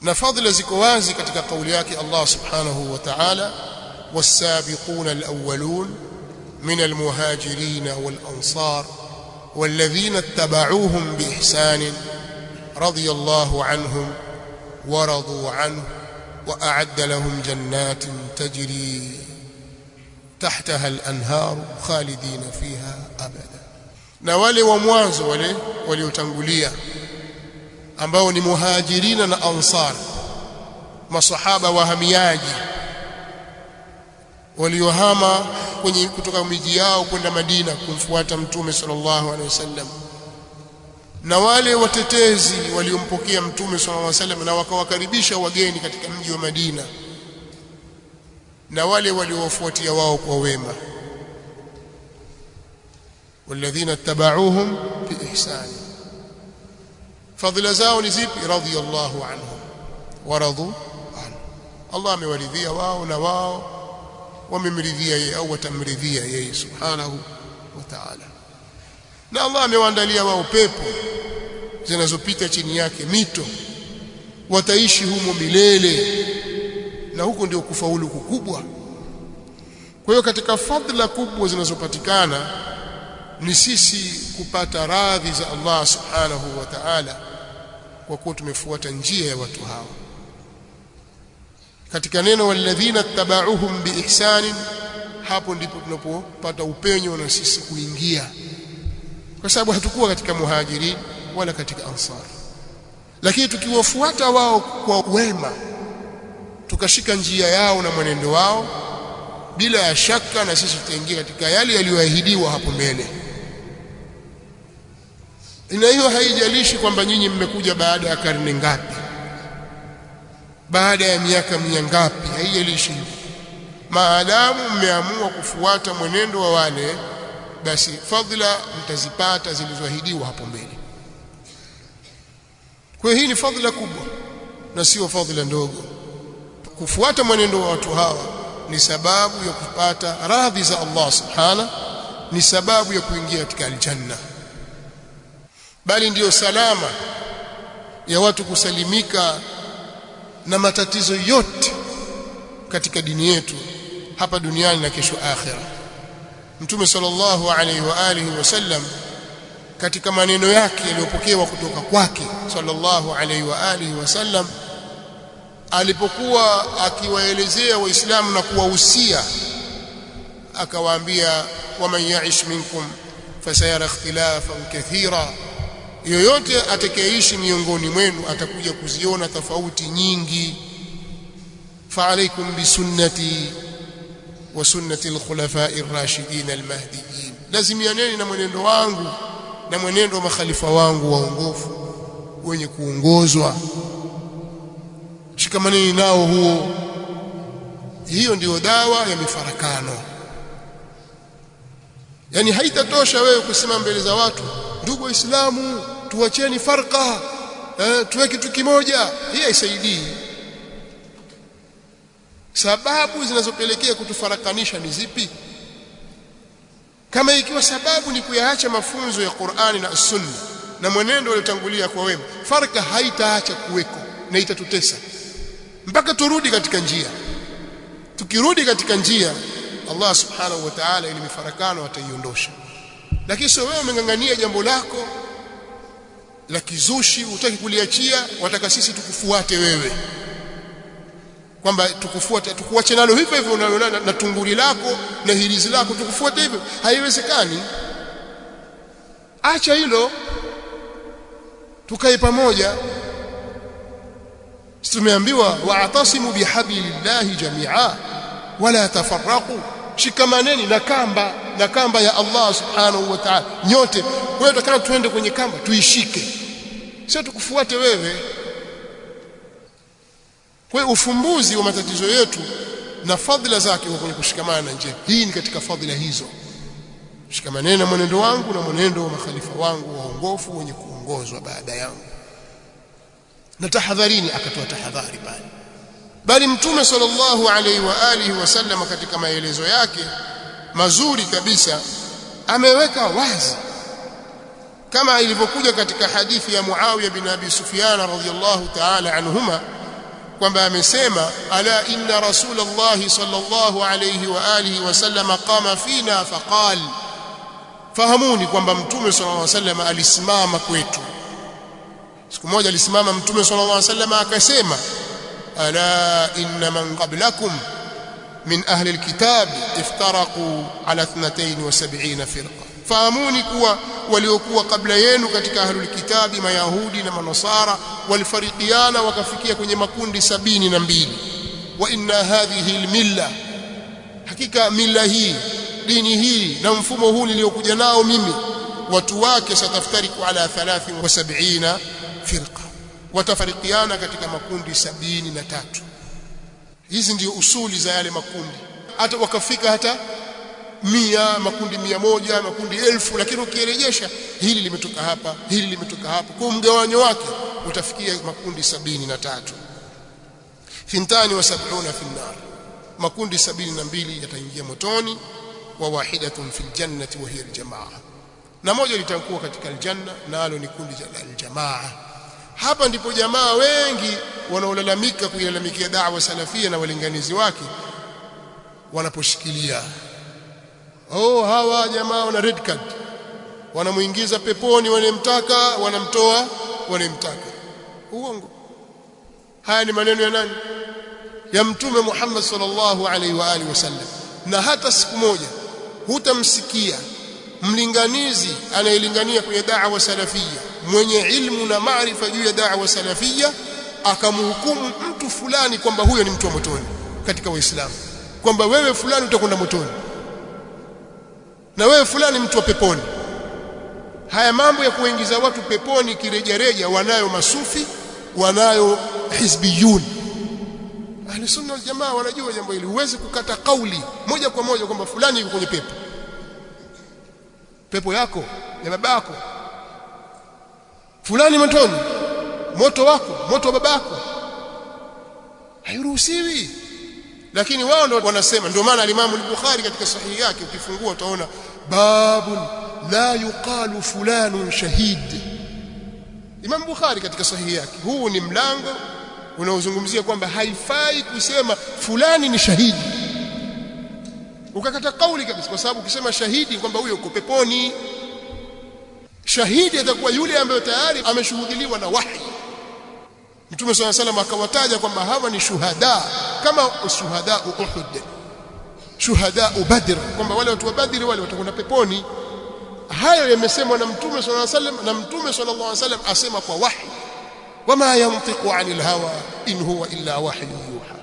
[SPEAKER 1] na fadhila ziko wazi katika kauli yake Allah subhanahu wa ta'ala, was-sabiquna al-awwalun من المهاجرين والأنصار والذين اتبعوهم بإحسان رضي الله عنهم ورضوا عنه وأعد لهم جنات تجري تحتها الأنهار خالدين فيها أبدا. na wale wa mwanzo wale waliotangulia ambao ni muhajirina na ansar, masahaba wahamiaji waliohama kutoka miji yao kwenda Madina kumfuata Mtume sallallahu alaihi wasallam, na wale watetezi waliompokea Mtume sallallahu alaihi wasallam na wakawakaribisha wageni katika mji wa Madina, na wale waliowafuatia wao kwa wema, walladhina tabauhum biihsan. Fadhila zao ni zipi? radhiyallahu anhum wa radu anhu. Allah amewaridhia wao na wao wamemridhia yeye au watamridhia yeye subhanahu wa ta'ala. Na Allah amewaandalia wao pepo zinazopita chini yake mito, wataishi humo milele, na huko ndio kufaulu kukubwa. Kwa hiyo katika fadhila kubwa zinazopatikana ni sisi kupata radhi za Allah subhanahu wa ta'ala kwa kuwa tumefuata njia ya watu hao. Katika neno walladhina tabauhum biihsan, hapo ndipo tunapopata upenyo na sisi kuingia, kwa sababu hatukuwa katika muhajirin wala katika ansar. Lakini tukiwafuata wao kwa wema, tukashika njia yao na mwenendo wao, bila ya shaka na sisi tutaingia katika yale yaliyoahidiwa hapo mbele. Na hiyo haijalishi kwamba nyinyi mmekuja baada ya karne ngapi, baada ya miaka mingapi, haijalishi. Maadamu mmeamua kufuata mwenendo wa wale, basi fadhila mtazipata zilizoahidiwa hapo mbele. Kwa hiyo hii ni fadhila kubwa na sio fadhila ndogo. Kufuata mwenendo wa watu hawa ni sababu ya kupata radhi za Allah subhanahu, ni sababu ya kuingia katika aljanna, bali ndiyo salama ya watu kusalimika na matatizo yote katika dini yetu hapa duniani na kesho akhera. Mtume sallallahu alaihi wa alihi wasallam katika maneno yake yaliyopokewa kutoka kwake sallallahu alaihi wa alihi wasallam, alipokuwa akiwaelezea waislamu na kuwahusia, akawaambia waman ya'ish minkum fasayara ikhtilafan kathira, yoyote atakayeishi miongoni mwenu atakuja kuziona tofauti nyingi. Fa alaykum bisunnati wa sunnati al-khulafa'i ar-rashidin al-mahdiyyin, lazimianeni na mwenendo wangu na mwenendo wa makhalifa wangu waongofu wenye kuongozwa, shikamaneni nao huo. Hiyo ndio dawa ya mifarakano. Yani haitatosha wewe kusema mbele za watu, ndugu waislamu tuacheni farqa, tuwe kitu kimoja. Hii haisaidii. Sababu zinazopelekea kutufarakanisha ni zipi? Kama ikiwa sababu ni kuyaacha mafunzo ya Qur'ani na Sunna na mwenendo uliotangulia kwa wema, farqa haitaacha kuweko na itatutesa mpaka turudi katika njia. Tukirudi katika njia, Allah subhanahu wa ta'ala ili mifarakano ataiondosha. Lakini sio wewe umengangania jambo lako la kizushi, utaki kuliachia, wataka sisi tukufuate wewe, kwamba tukufuate, tukuache nalo hivyo hivyo na tunguri lako na hirizi lako, tukufuate hivyo. Haiwezekani. Acha hilo, tukae pamoja. Tumeambiwa wa'tasimu bihablillahi jami'a wala tafarraqu, shikamaneni na kamba ya Allah subhanahu wa ta'ala nyote. Wewe utakana tuende kwenye kamba tuishike, sio tukufuate wewe. Kwa ufumbuzi wa matatizo yetu na fadhila zake kwenye kushikamana na njia hii ni katika fadhila hizo. Shikamaneni na mwenendo wangu na mwenendo wa makhalifa wangu waongofu wenye kuongozwa baada yangu, na tahadharini. Akatoa tahadhari pale. Bali Mtume sallallahu alaihi wa alihi wasallam katika maelezo yake mazuri kabisa ameweka wazi, kama ilivyokuja katika hadithi ya Muawiya bin Abi Sufyan radhiyallahu ta'ala anhuma, kwamba amesema ala inna rasulallahi sallallahu alaihi wa alihi wasallam qama fina faqal, fahamuni kwamba Mtume sallallahu alaihi wasallam alisimama kwetu. Siku moja alisimama Mtume sallallahu alaihi wasallam akasema, ala inna man qablakum min ahli alkitab iftaraqu ala 72 firqa, fahamuni kuwa waliokuwa kabla yenu katika ahli alkitabi mayahudi na manasara walifarikiana wakafikia kwenye makundi 72. Wa inna hadhihi almilla, hakika mila hii, dini hii na mfumo huu niliokuja nao mimi, watu wake sataftariku ala 73 firqa, watafarikiana katika makundi 73. Hizi ndio usuli za yale makundi, hata wakafika hata 100, makundi 100, makundi 1000, lakini ukirejesha hili limetoka hapa, hili limetoka hapa, kwa mgawanyo wake utafikia makundi 73. 72 fi an-nar, makundi 72 yataingia motoni, wa wahidatun fil jannati wa hiya al-jamaa, na moja litakuwa katika aljanna, nalo ni kundi la aljamaa. Hapa ndipo jamaa wengi wanaolalamika kuilalamikia da'wa salafia na walinganizi wake wanaposhikilia, hawa jamaa wana red card, wanamuingiza peponi wanemtaka, wanamtoa wanemtaka. Uongo. Haya ni maneno ya nani? Ya Mtume Muhammad sallallahu alaihi wa alihi wasallam. Na hata siku moja hutamsikia mlinganizi anayelingania kwenye da'wa salafia mwenye ilmu na maarifa juu ya da'wa salafia akamhukumu mtu fulani kwamba huyo ni mtu wa motoni katika Uislamu, kwamba wewe fulani utakwenda motoni na wewe fulani mtu wa peponi. Haya mambo ya kuingiza watu peponi kirejareja wanayo masufi, wanayo hizbiyun. Ahli sunna wal jamaa wanajua jambo hili. Huwezi kukata kauli moja kwa moja kwamba fulani yuko kwenye pepo yako ya babako, fulani motoni, moto wako, moto wa babako, hairuhusiwi. Lakini wao ndio wanasema. Ndio maana Imam al-Bukhari katika sahihi yake ukifungua utaona babun la yuqalu fulanun shahid. Imam Bukhari katika sahihi yake, huu ni mlango unaozungumzia kwamba haifai kusema fulani ni shahidi, ukakata kauli kabisa, kwa sababu ukisema shahidi kwamba huyo uko peponi. Shahidi atakuwa yule ambaye tayari ameshuhudiliwa na wahi. Mtume صلى الله عليه وسلم akawataja kwamba hawa ni shuhada, kama shuhada Uhud, shuhada Badr, kwamba wale watu wa Badr wale watakwenda peponi. Hayo yamesemwa na Mtume صلى الله عليه وسلم, na Mtume صلى الله عليه وسلم asema kwa wahi, wama yantiqu anil hawa in huwa illa wahyu yuha.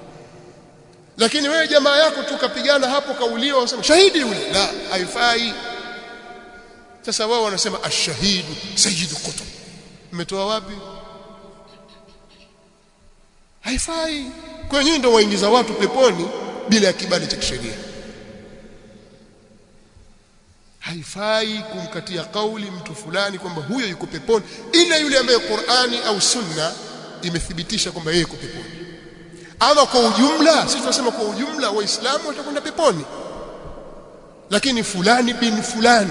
[SPEAKER 1] Lakini wewe jamaa yako tukapigana hapo kauliwa unasema shahidi yule, la, haifai. Sasa wao wanasema ash-shahidu sayyidu qutb. Mmetoa wapi? Haifai. Kwa hiyo ndio waingiza watu peponi bila kibali cha kisheria. Haifai kumkatia kauli mtu fulani kwamba huyo yuko peponi ila yule ambaye Qur'ani au Sunna imethibitisha kwamba yeye yuko peponi. Ama kwa ujumla, sisi tunasema kwa ujumla waislamu watakwenda peponi. Lakini fulani bin fulani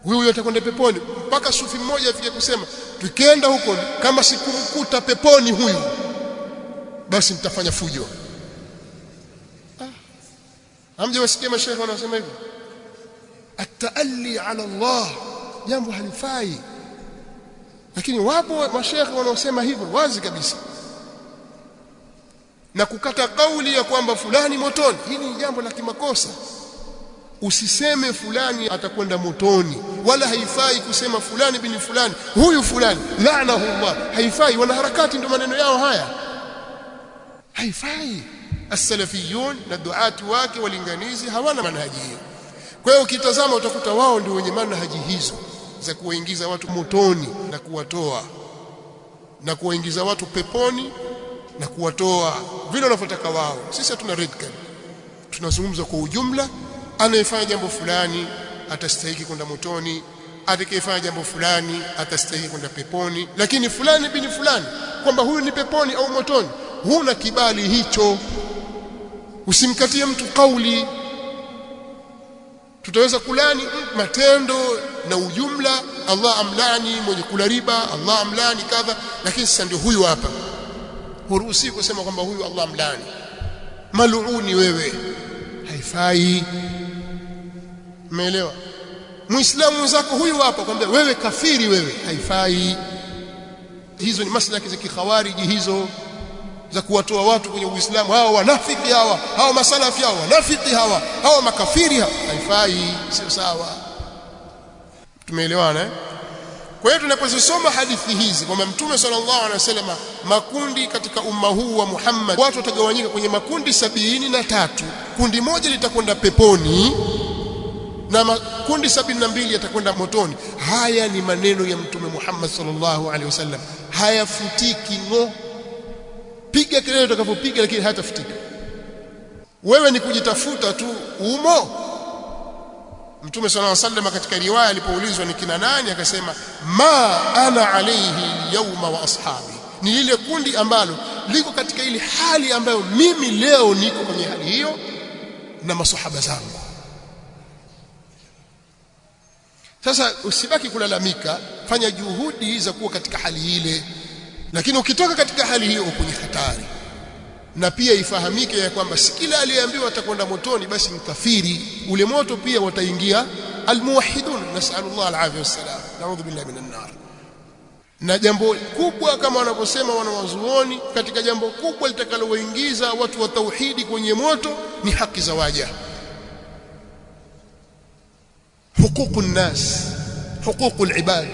[SPEAKER 1] huyo atakwenda peponi, mpaka sufi mmoja afike kusema tukienda huko kama sikumkuta peponi huyu basi nitafanya fujo. Hamjawasikia mashaikh wanasema hivyo? At-ta'alli ala Allah jambo halifai. Lakini wapo mashaikh wanaosema hivyo wazi kabisa, na kukata kauli ya kwamba fulani motoni. Hili ni jambo la kimakosa. Usiseme fulani atakwenda motoni, wala haifai kusema fulani bin fulani huyu fulani laanahu Allah. Haifai. Wanaharakati ndio maneno yao haya. Haifai. As-salafiyun na duati wake walinganizi hawana manhaji hiyo. Kwa hiyo ukitazama utakuta wao ndio wenye manhaji hizo za kuwaingiza watu motoni na kuwatoa, na kuwaingiza watu peponi na kuwatoa vile wanavyotaka wao. Sisi hatuna red card. Tunazungumza kwa ujumla, anayefanya jambo fulani atastahili kwenda motoni, atakayefanya jambo fulani atastahili kwenda peponi. Lakini fulani bin fulani kwamba huyu ni peponi au motoni, huna kibali hicho. Usimkatie mtu kauli. Tutaweza kulani matendo na ujumla, Allah amlani mwenye kula riba, Allah amlani kadha, lakini sasa ndio huyu hapa huruhusi kusema kwamba huyu Allah amlani, maluuni wewe. Haifai. Umeelewa? Muislamu zako huyu hapa kwamba wewe kafiri wewe, haifai. Hizo ni maslaki za kikhawariji hizo za kuwatoa watu kwenye Uislamu. Hawa wanafiki hawa masalafi wanafiki hawa makafiri haifai, sio sawa. Tumeelewana eh? Kwa hiyo tunapozisoma hadithi hizi kwamba Mtume sallallahu alaihi wasallam, makundi katika umma huu wa Muhammad, watu watagawanyika kwenye makundi 73. Kundi moja litakwenda peponi na makundi 72 yatakwenda motoni. Haya ni maneno ya Mtume Muhammad sallallahu alaihi wasallam, hayafutiki ngo. Piga kelele utakapopiga, lakini hatafutika. Wewe ni kujitafuta tu umo. Mtume sallallahu alaihi wasallam katika riwaya alipoulizwa ni kina nani, akasema ma ana alayhi yawma wa ashabi, ni lile kundi ambalo liko katika ile hali ambayo mimi leo niko kwenye hali hiyo na maswahaba zangu. Sasa usibaki kulalamika, fanya juhudi za kuwa katika hali ile. Lakini ukitoka katika hali hiyo uko kwenye hatari. Na pia ifahamike ya kwamba si kila aliyeambiwa atakwenda motoni basi mkafiri. Ule moto pia wataingia almuwahhidun, nasallallahu alaihi wasallam, naudhu billahi minan nar. Na jambo kubwa kama wanavyosema wanawazuoni, katika jambo kubwa litakalowaingiza watu wa tauhidi kwenye moto ni haki za waja, huququn nas, huququl ibad.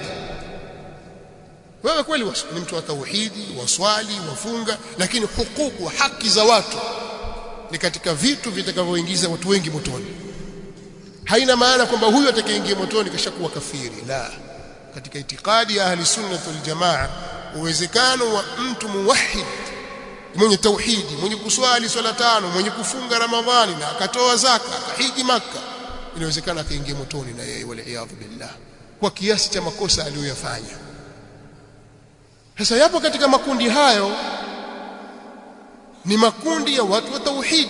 [SPEAKER 1] Wewe kweli ni mtu wa tauhidi, waswali, wafunga, lakini hukuku, haki za watu ni katika vitu vitakavyoingiza watu wengi motoni. Haina maana kwamba huyu atakayeingia motoni kashakuwa kafiri, la. Katika itikadi ya ahli sunna wal jamaa, uwezekano wa mtu muwahhid mwenye tauhidi, mwenye kuswali swala 5, mwenye kufunga Ramadhani na akatoa zaka, akahiji Makka, inawezekana akaingia motoni na yeye, wal iyadhu billah, kwa kiasi cha makosa aliyoyafanya. Sasa yapo katika makundi hayo ni makundi ya watu wa tauhid,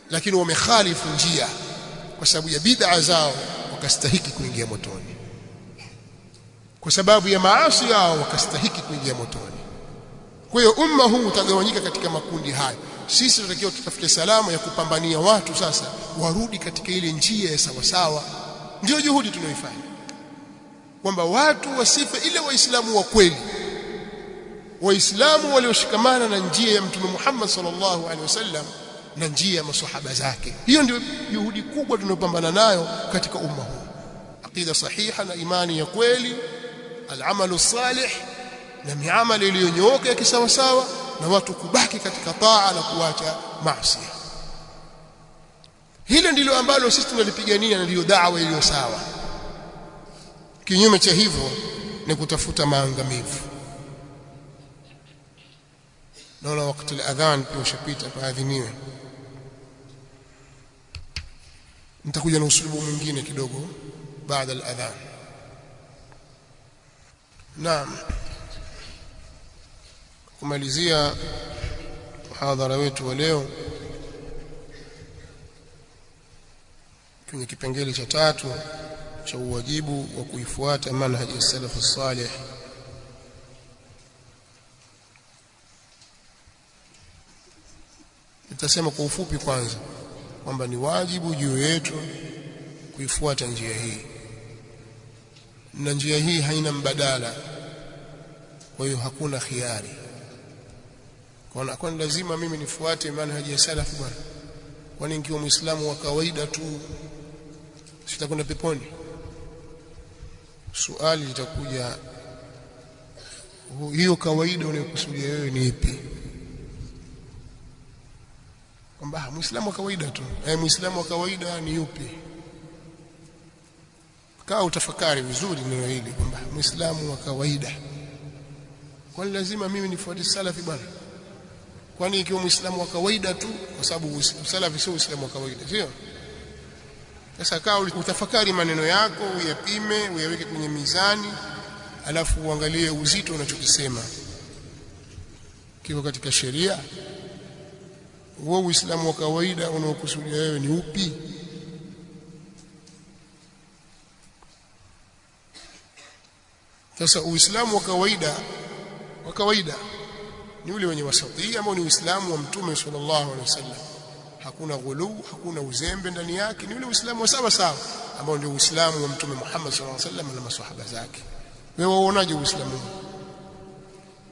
[SPEAKER 1] lakini wamekhalifu njia kwa sababu ya bid'a zao, wakastahiki kuingia motoni. Kwa sababu ya maasi yao wakastahiki kuingia motoni. Kwa hiyo umma huu utagawanyika katika makundi hayo. Sisi tunatakiwa tutafute salama ya kupambania watu sasa warudi katika ile njia ya sawa sawa. Ndio juhudi tunayoifanya, kwamba watu wasife ile waislamu wa kweli, waislamu walioshikamana na njia ya Mtume Muhammad sallallahu alaihi wasallam na njia ya maswahaba zake. Hiyo ndio juhudi kubwa tunayopambana nayo katika umma huu. Aqida sahiha na imani ya kweli, al-amalu salih na miamala iliyonyooka ya kisawa sawa, na watu kubaki katika taa na kuacha maasi. Hilo ndilo ambalo sisi tunalipigania na ndio da'wa iliyo sawa. Kinyume cha hivyo ni kutafuta maangamivu. Naona wakati al-adhan pia ushapita, paadhiniwe. Nitakuja na usulubu mwingine kidogo baada al-adhan. Naam. Kumalizia muhadhara wetu wa leo kwenye kipengele cha 3 cha uwajibu wa kuifuata manhaji salaf salih. Nitasema kwa ufupi kwanza kwamba ni wajibu juu yetu kuifuata njia hii, na njia hii haina mbadala, kwa hiyo hakuna khiari. Kwa lazima mimi nifuate manhaji ya salaf bwana? Kwani nikiwa muislamu wa kawaida tu sitakwenda peponi? Swali litakuja, hiyo kawaida unayokusudia wewe ni ipi? Kwamba muislamu wa kawaida tu, muislamu wa kawaida ni yupi? Kaa utafakari vizuri neno hili kwamba muislamu wa kawaida. Kwani lazima mimi nifuate salafi bwana? Kwani ikiwa muislamu wa kawaida tu, kwa sababu salafi sio muislamu wa kawaida, sio? Sasa kaa utafakari maneno yako, uyapime, uyaweke kwenye mizani, alafu uangalie uzito unachokisema kiko katika sheria. Wewe Uislamu wa kawaida unaokusudia wewe ni upi? Sasa Uislamu wa kawaida ni ule wenye wasati, ambao ni Uislamu wa Mtume sallallahu alaihi wasallam. Hakuna ghulu, hakuna uzembe ndani yake, ni ule Uislamu wa sawa sawa ambao ndio Uislamu wa Mtume Muhammad sallallahu alaihi wasallam na maswahaba zake. Wewe uonaje Uislamu?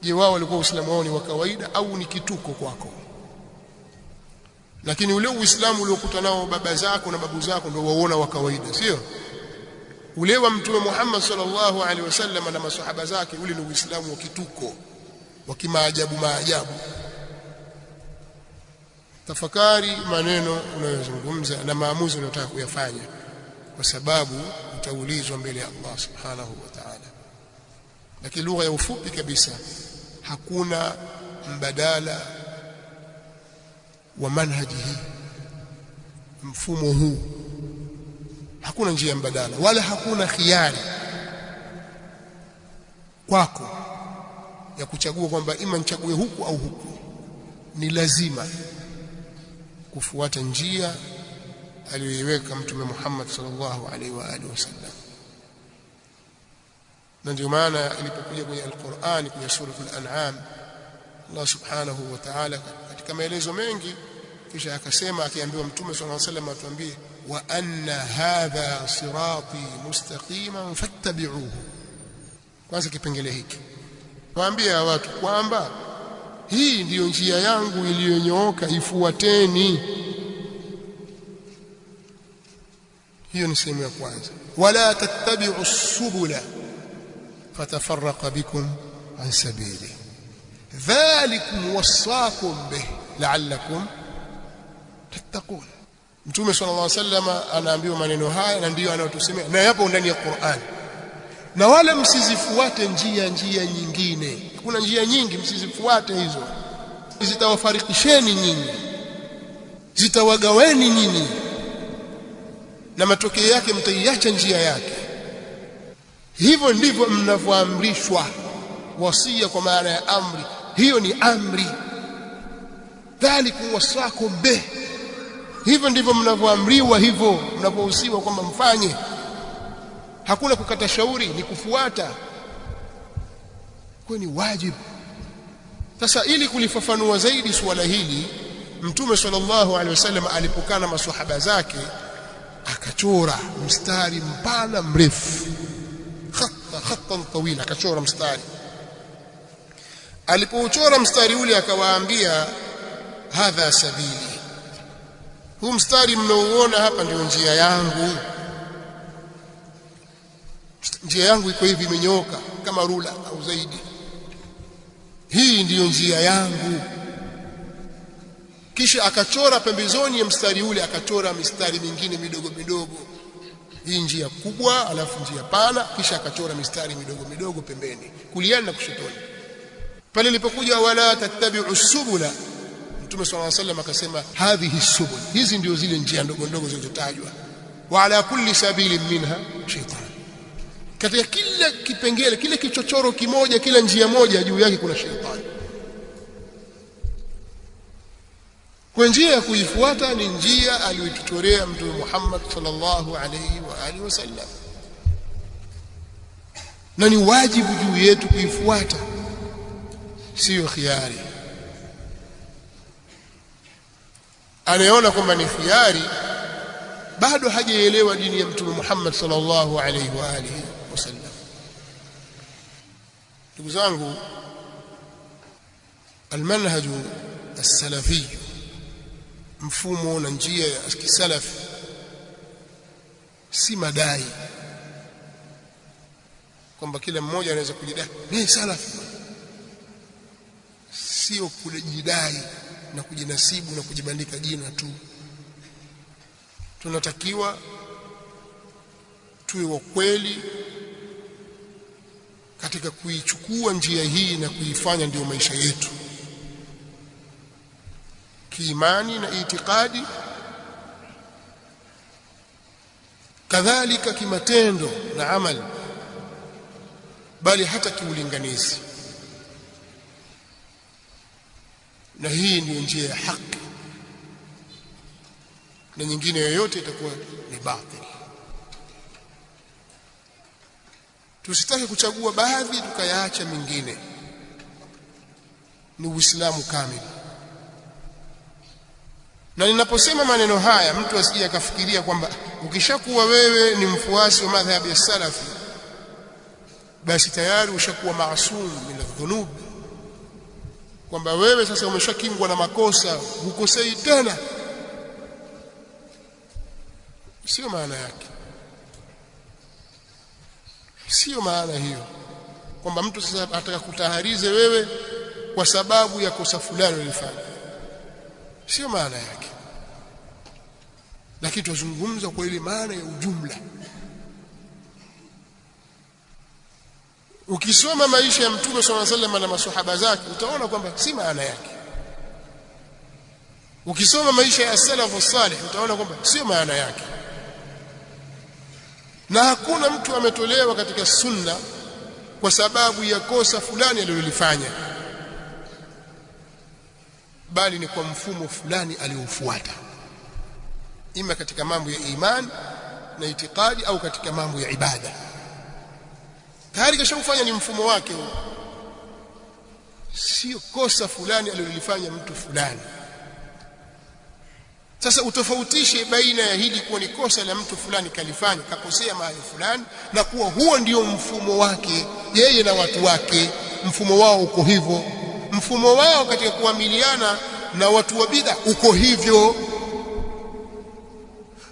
[SPEAKER 1] Je, wao walikuwa Uislamu wao ni wa kawaida au ni kituko kwako? Lakini ule Uislamu uliokuta nao baba zako na babu zako ndio waona wa kawaida, sio? Ule wa Mtume Muhammad sallallahu alaihi wasallam na maswahaba zake, ule ni Uislamu wa kituko, wa kimaajabu. Tafakari maneno unayozungumza na maamuzi unayotaka kuyafanya, kwa sababu utaulizwa mbele ya Allah subhanahu wa ta'ala. Lakini lugha ya ufupi kabisa, hakuna mbadala wa manhaji hii, mfumo huu. Hakuna njia mbadala wala hakuna khiari kwako ya kuchagua kwamba ima nichague huku au huku. Ni lazima kufuata njia aliyoiweka Mtume Muhammad sallallahu alaihi wa alihi wasallam. Na ndio maana ilipokuja kwenye Al-Qur'an, kwenye sura Al-An'am, Allah subhanahu wa ta'ala katika maelezo mengi kisha akasema, akiambiwa Mtume sallallahu alaihi wasallam atuambie, wa anna hadha sirati mustaqiman fattabi'uhu. Kwanza kipengele hiki waambia watu kwamba hii ndiyo njia yangu iliyonyooka, ifuateni. Hiyo ni sehemu ya kwanza. Wala tattabi'u subula fatafarraqa bikum an sabili dhalikum wasaakum bih la'allakum tattaqun. Mtume sallallahu alaihi wasallam anaambiwa maneno haya, na ndiyo anayotusemea, na yapo ndani ya Qur'an. Na wala msizifuate njia nyingine. Kuna njia nyingi, msizifuate hizo. Zitawafarikisheni nyinyi, zitawagaweni nyinyi, na matokeo yake mtaiacha njia yake. Hivyo ndivyo mnavyoamrishwa. Wasia kwa maana ya amri, hiyo ni amri. Dhalikum wasaakum bih, hivyo ndivyo mnavyoamriwa, hivyo mnavyohusiwa kwamba mfanye. Hakuna kukata shauri, ni kufuata. Kwa ni wajibu. Sasa ili kulifafanua zaidi suala hili, Mtume sallallahu alaihi wasallam alipokaa na maswahaba zake akachora mstari mpana mrefu, khattan tawila, akachora mstari. Alipouchora mstari ule akawaambia, hadha sabili, huu mstari mnaoona hapa ndio njia yangu. Njia yangu iko hivi, imenyooka kama rula au zaidi. hii ndiyo njia yangu. Kisha akachora pembezoni ya mstari ule, akachora mistari mingine midogo midogo. Hii njia kubwa, alafu njia pana, kisha akachora mistari midogo midogo pembeni, kuliani na kushotoni. Pale ilipokuja wala tattabi'u subula, Mtume صلى الله عليه وسلم akasema hadhihi subul, hizi ndio zile njia ndogo ndogo zilizotajwa. Wa ala kulli sabilin minha shaytan, katika kila kipengele, kile kichochoro kimoja, kila njia moja, juu yake kuna shetani. Kwa njia ya kuifuata ni njia aliyotuchorea Mtume Muhammad sallallahu alayhi wa alihi wasallam, na ni wajibu juu yetu kuifuata, sio khiari. Anayeona kwamba ni khiari bado hajaelewa dini ya Mtume Muhammad sallallahu alayhi wa alihi wasallam. Ndugu zangu, almanhaj as-salafi, mfumo na njia ya kisalafi, si madai kwamba kila mmoja anaweza kujidai mimi salafi. Sio kujidai na kujinasibu na kujibandika jina tu. Tunatakiwa tuwe wa kweli katika kuichukua njia hii na kuifanya ndio maisha yetu, kiimani na itikadi, kadhalika kimatendo na amali, bali hata kiulinganizi. Na hii ndio njia ya haki, na nyingine yoyote itakuwa ni batili. Tusitake kuchagua baadhi tukayaacha mingine. Ni Uislamu kamili. Na ninaposema maneno haya, mtu asije akafikiria kwamba ukishakuwa wewe ni mfuasi wa madhhabi ya salafi basi tayari ushakuwa maasum min adh-dhunub, kwamba wewe sasa umeshakingwa na makosa, hukosei tena. Sio maana yake, sio maana hiyo, kwamba mtu sasa ataka kutaharize wewe kwa sababu ya kosa fulani ulifanya. Sio maana yake, lakini tuzungumza kwa ile maana ya ujumla. Ukisoma maisha ya Mtume صلى الله عليه وسلم na maswahaba zake utaona kwamba si maana yake. Ukisoma maisha ya salafu salih utaona kwamba sio maana yake. Na hakuna mtu ametolewa katika sunna kwa sababu ya kosa fulani alilolifanya, bali ni kwa mfumo fulani aliofuata, ima katika mambo ya imani na itikadi au katika mambo ya ibada. Tayari kashafanya ni mfumo wake, sio kosa fulani alilolifanya mtu fulani. Sasa utofautishe baina ya hili kuwa ni kosa la mtu fulani kalifanya, kakosea mahali fulani, na kuwa huo ndio mfumo wake yeye na watu wake. Mfumo wao uko hivyo, mfumo wao katika kuamiliana na watu wa bid'a uko hivyo,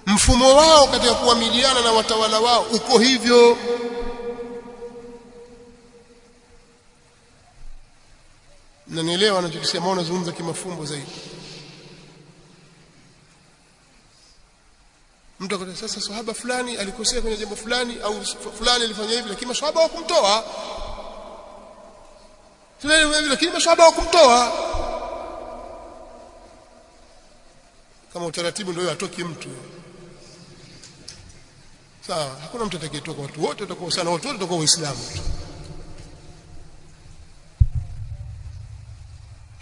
[SPEAKER 1] mfumo wao katika kuamiliana na watawala wao uko hivyo. Na nielewa anachokisema, unazungumza kimafumbo zaidi. Mtu akasema sasa sahaba fulani alikosea kwenye jambo fulani, au fulani alifanya hivi lakini maswahaba hawakumtoa. Fulani hivi lakini maswahaba hawakumtoa. Kama utaratibu ndio atoki mtu. Sawa, hakuna mtu atakayetoka, watu wote watakuwa sana, watu wote watakuwa Waislamu.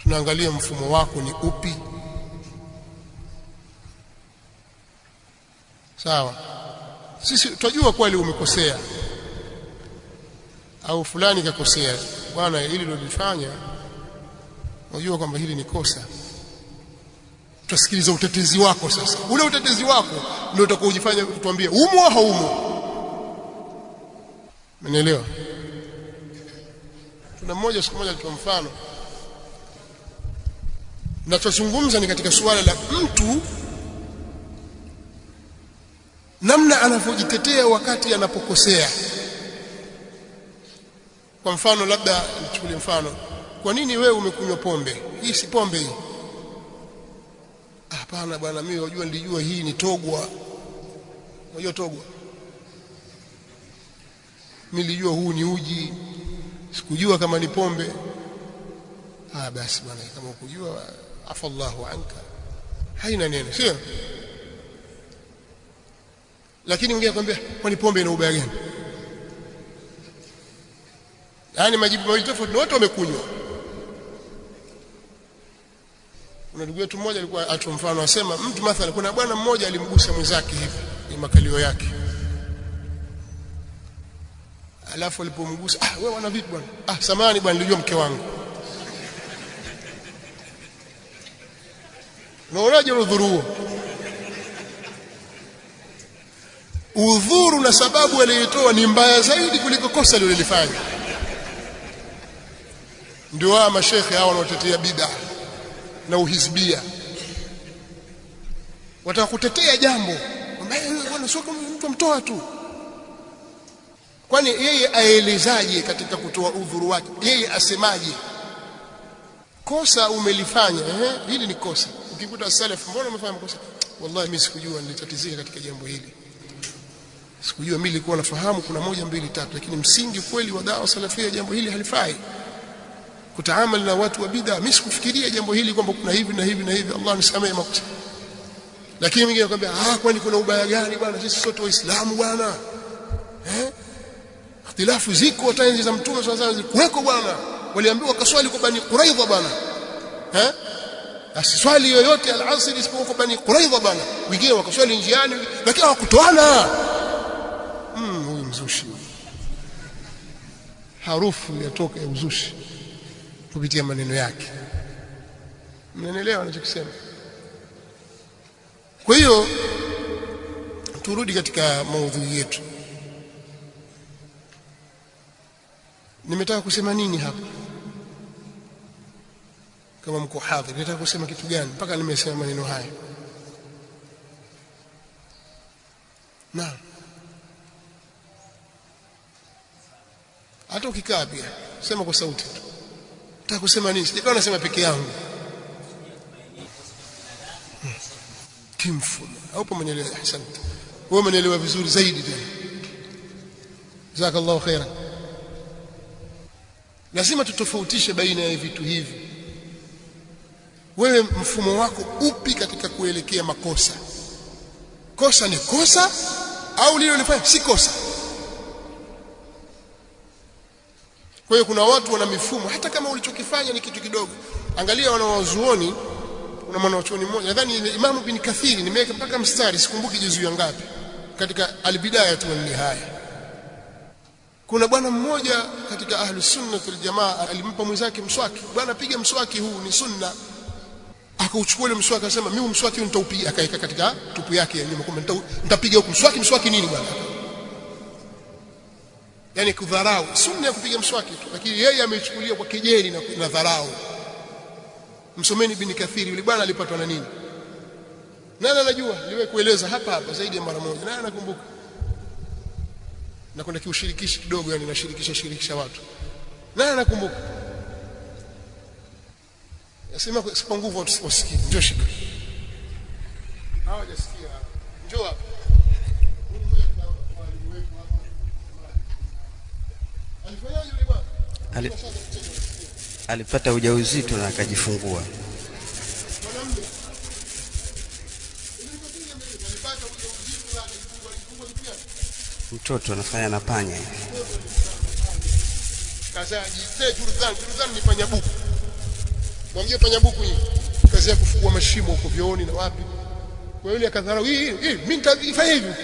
[SPEAKER 1] Tunaangalia mfumo wako ni upi. Sawa, sisi tunajua kweli umekosea au fulani kakosea, bwana hili lolifanya unajua kwamba hili ni kosa. Tusikilize utetezi wako sasa. Ule utetezi wako ndio utakuwa ujifanya kutuambia umo au haumo. Umeelewa? Tuna mmoja siku moja alitoa mfano. Ninachozungumza ni katika suala la mtu namna anavyojitetea wakati anapokosea. Kwa mfano, labda nichukulie mfano, kwa nini wewe umekunywa pombe? Hii si pombe hii. Hapana bwana, mimi unajua nilijua hii ni togwa. Unajua togwa? Mimi nilijua huu ni uji. Sikujua kama ni pombe. Basi bwana, kama ukujua afallahu anka. Haina neno, sio? Lakini mwingine akwambia kwani pombe ina ubaya gani? Yaani majibu mawili tofauti, wote wamekunywa. Kuna ndugu yetu mmoja alikuwa atu mfano asema mtu mathalan kuna bwana mmoja alimgusa mwenzake hivi ni makalio yake. Alafu alipomgusa, wewe wana vipi bwana? Samahani bwana, nilijua mke wangu. Unaonaje udhuru huo? Udhuru na sababu aliyotoa ni mbaya zaidi kuliko kosa alilofanya. Ndio wa mashekhe hao wanaotetea bid'a na uhizbia. Watakutetea jambo ambaye bwana sio kama mtu mtoa tu. Kwani yeye aelezaje katika kutoa udhuru wake? Yeye asemaje? Kosa umelifanya, hili ni kosa. Ukikuta salaf, mbona umefanya makosa? Wallahi mimi sikujua, nilitatizika katika jambo hili. Sikujua, mimi nilikuwa nafahamu kuna 1 2 3, lakini msingi kweli wa dawa salafia jambo hili halifai. Kutaamali na watu wa bid'a, mimi sikufikiria jambo hili kwamba kuna hivi na hivi na hivi. Allah nisamehe makosa. Lakini mwingine anakuambia kwani kuna ubaya gani bwana? Sisi sote waislamu bwana. Ikhtilafu ziko tanzi za mtume sallallahu alayhi wasallam kuweko bwana. Waliambiwa kaswali kwa Bani Quraidha bwana. Asiswali yoyote al-asr isipokuwa kwa Bani Quraidha bwana. Wengine wakaswali njiani lakini hawakutoana. Huyu mzushi. Harufu yatoka ya uzushi kupitia maneno yake. Mnaelewa ninachokisema? Kwa hiyo turudi katika maudhui yetu. Nimetaka kusema nini hapa? Kama mko hadhir, nimetaka kusema kitu gani mpaka nimesema maneno haya? Naam. Hata ukikaa pia sema kwa sauti tu. Nataka kusema nini? Sijakaa nasema peke yangu. Kimfumo. Haupo mwenyeelewa. Asante. Wewe umenielewa vizuri zaidi tena. Jazakallahu khairan. Lazima tutofautishe baina ya vitu hivi. Wewe mfumo wako upi katika kuelekea makosa? Kosa ni kosa au lile ulifanya si kosa? Kwa hiyo kuna watu wana mifumo hata kama ulichokifanya ni kitu kidogo. Angalia wanawazuoni, kuna mwanachuoni mmoja nadhani Imam Ibn Kathir, nimeweka mpaka mstari sikumbuki juzu ya ngapi katika al-Bidayah wa Nihaya. Kuna bwana mmoja katika Ahlus Sunnah wal Jamaa alimpa mwenzake mswaki. Bwana piga mswaki huu ni sunna. Akauchukua ile mswaki akasema mimi mswaki huu nitaupiga, akaeka katika tupu yake ya nyuma kwamba nitapiga huko mswaki nini bwana? Yani kudharau sunna ya kupiga mswaki tu, lakini yeye amechukulia kwa kejeli na dharau. Msomeni Ibn Kathir, yule bwana alipatwa na nini? Nani anajua? Niwe kueleza hapa zaidi ya mara moja. Nani anakumbuka? Na kwenda kiushirikishi kidogo, yani nashirikisha watu. Nani anakumbuka? Nasema kwa nguvu watu wasikie. Njoo shika. Hawajasikia. Njoo hapa. Alifanyaje yule bwana?
[SPEAKER 2] Alipata ujauzito na akajifungua. Mtoto anafanya na panya hivi.
[SPEAKER 1] Kazaji Jurudhan ni panya buku. Mwambie panya buku hii. Kazi ya kufungua mashimo huko vioni na wapi. Kwa yule akadharau hii mimi nitafanya hivi.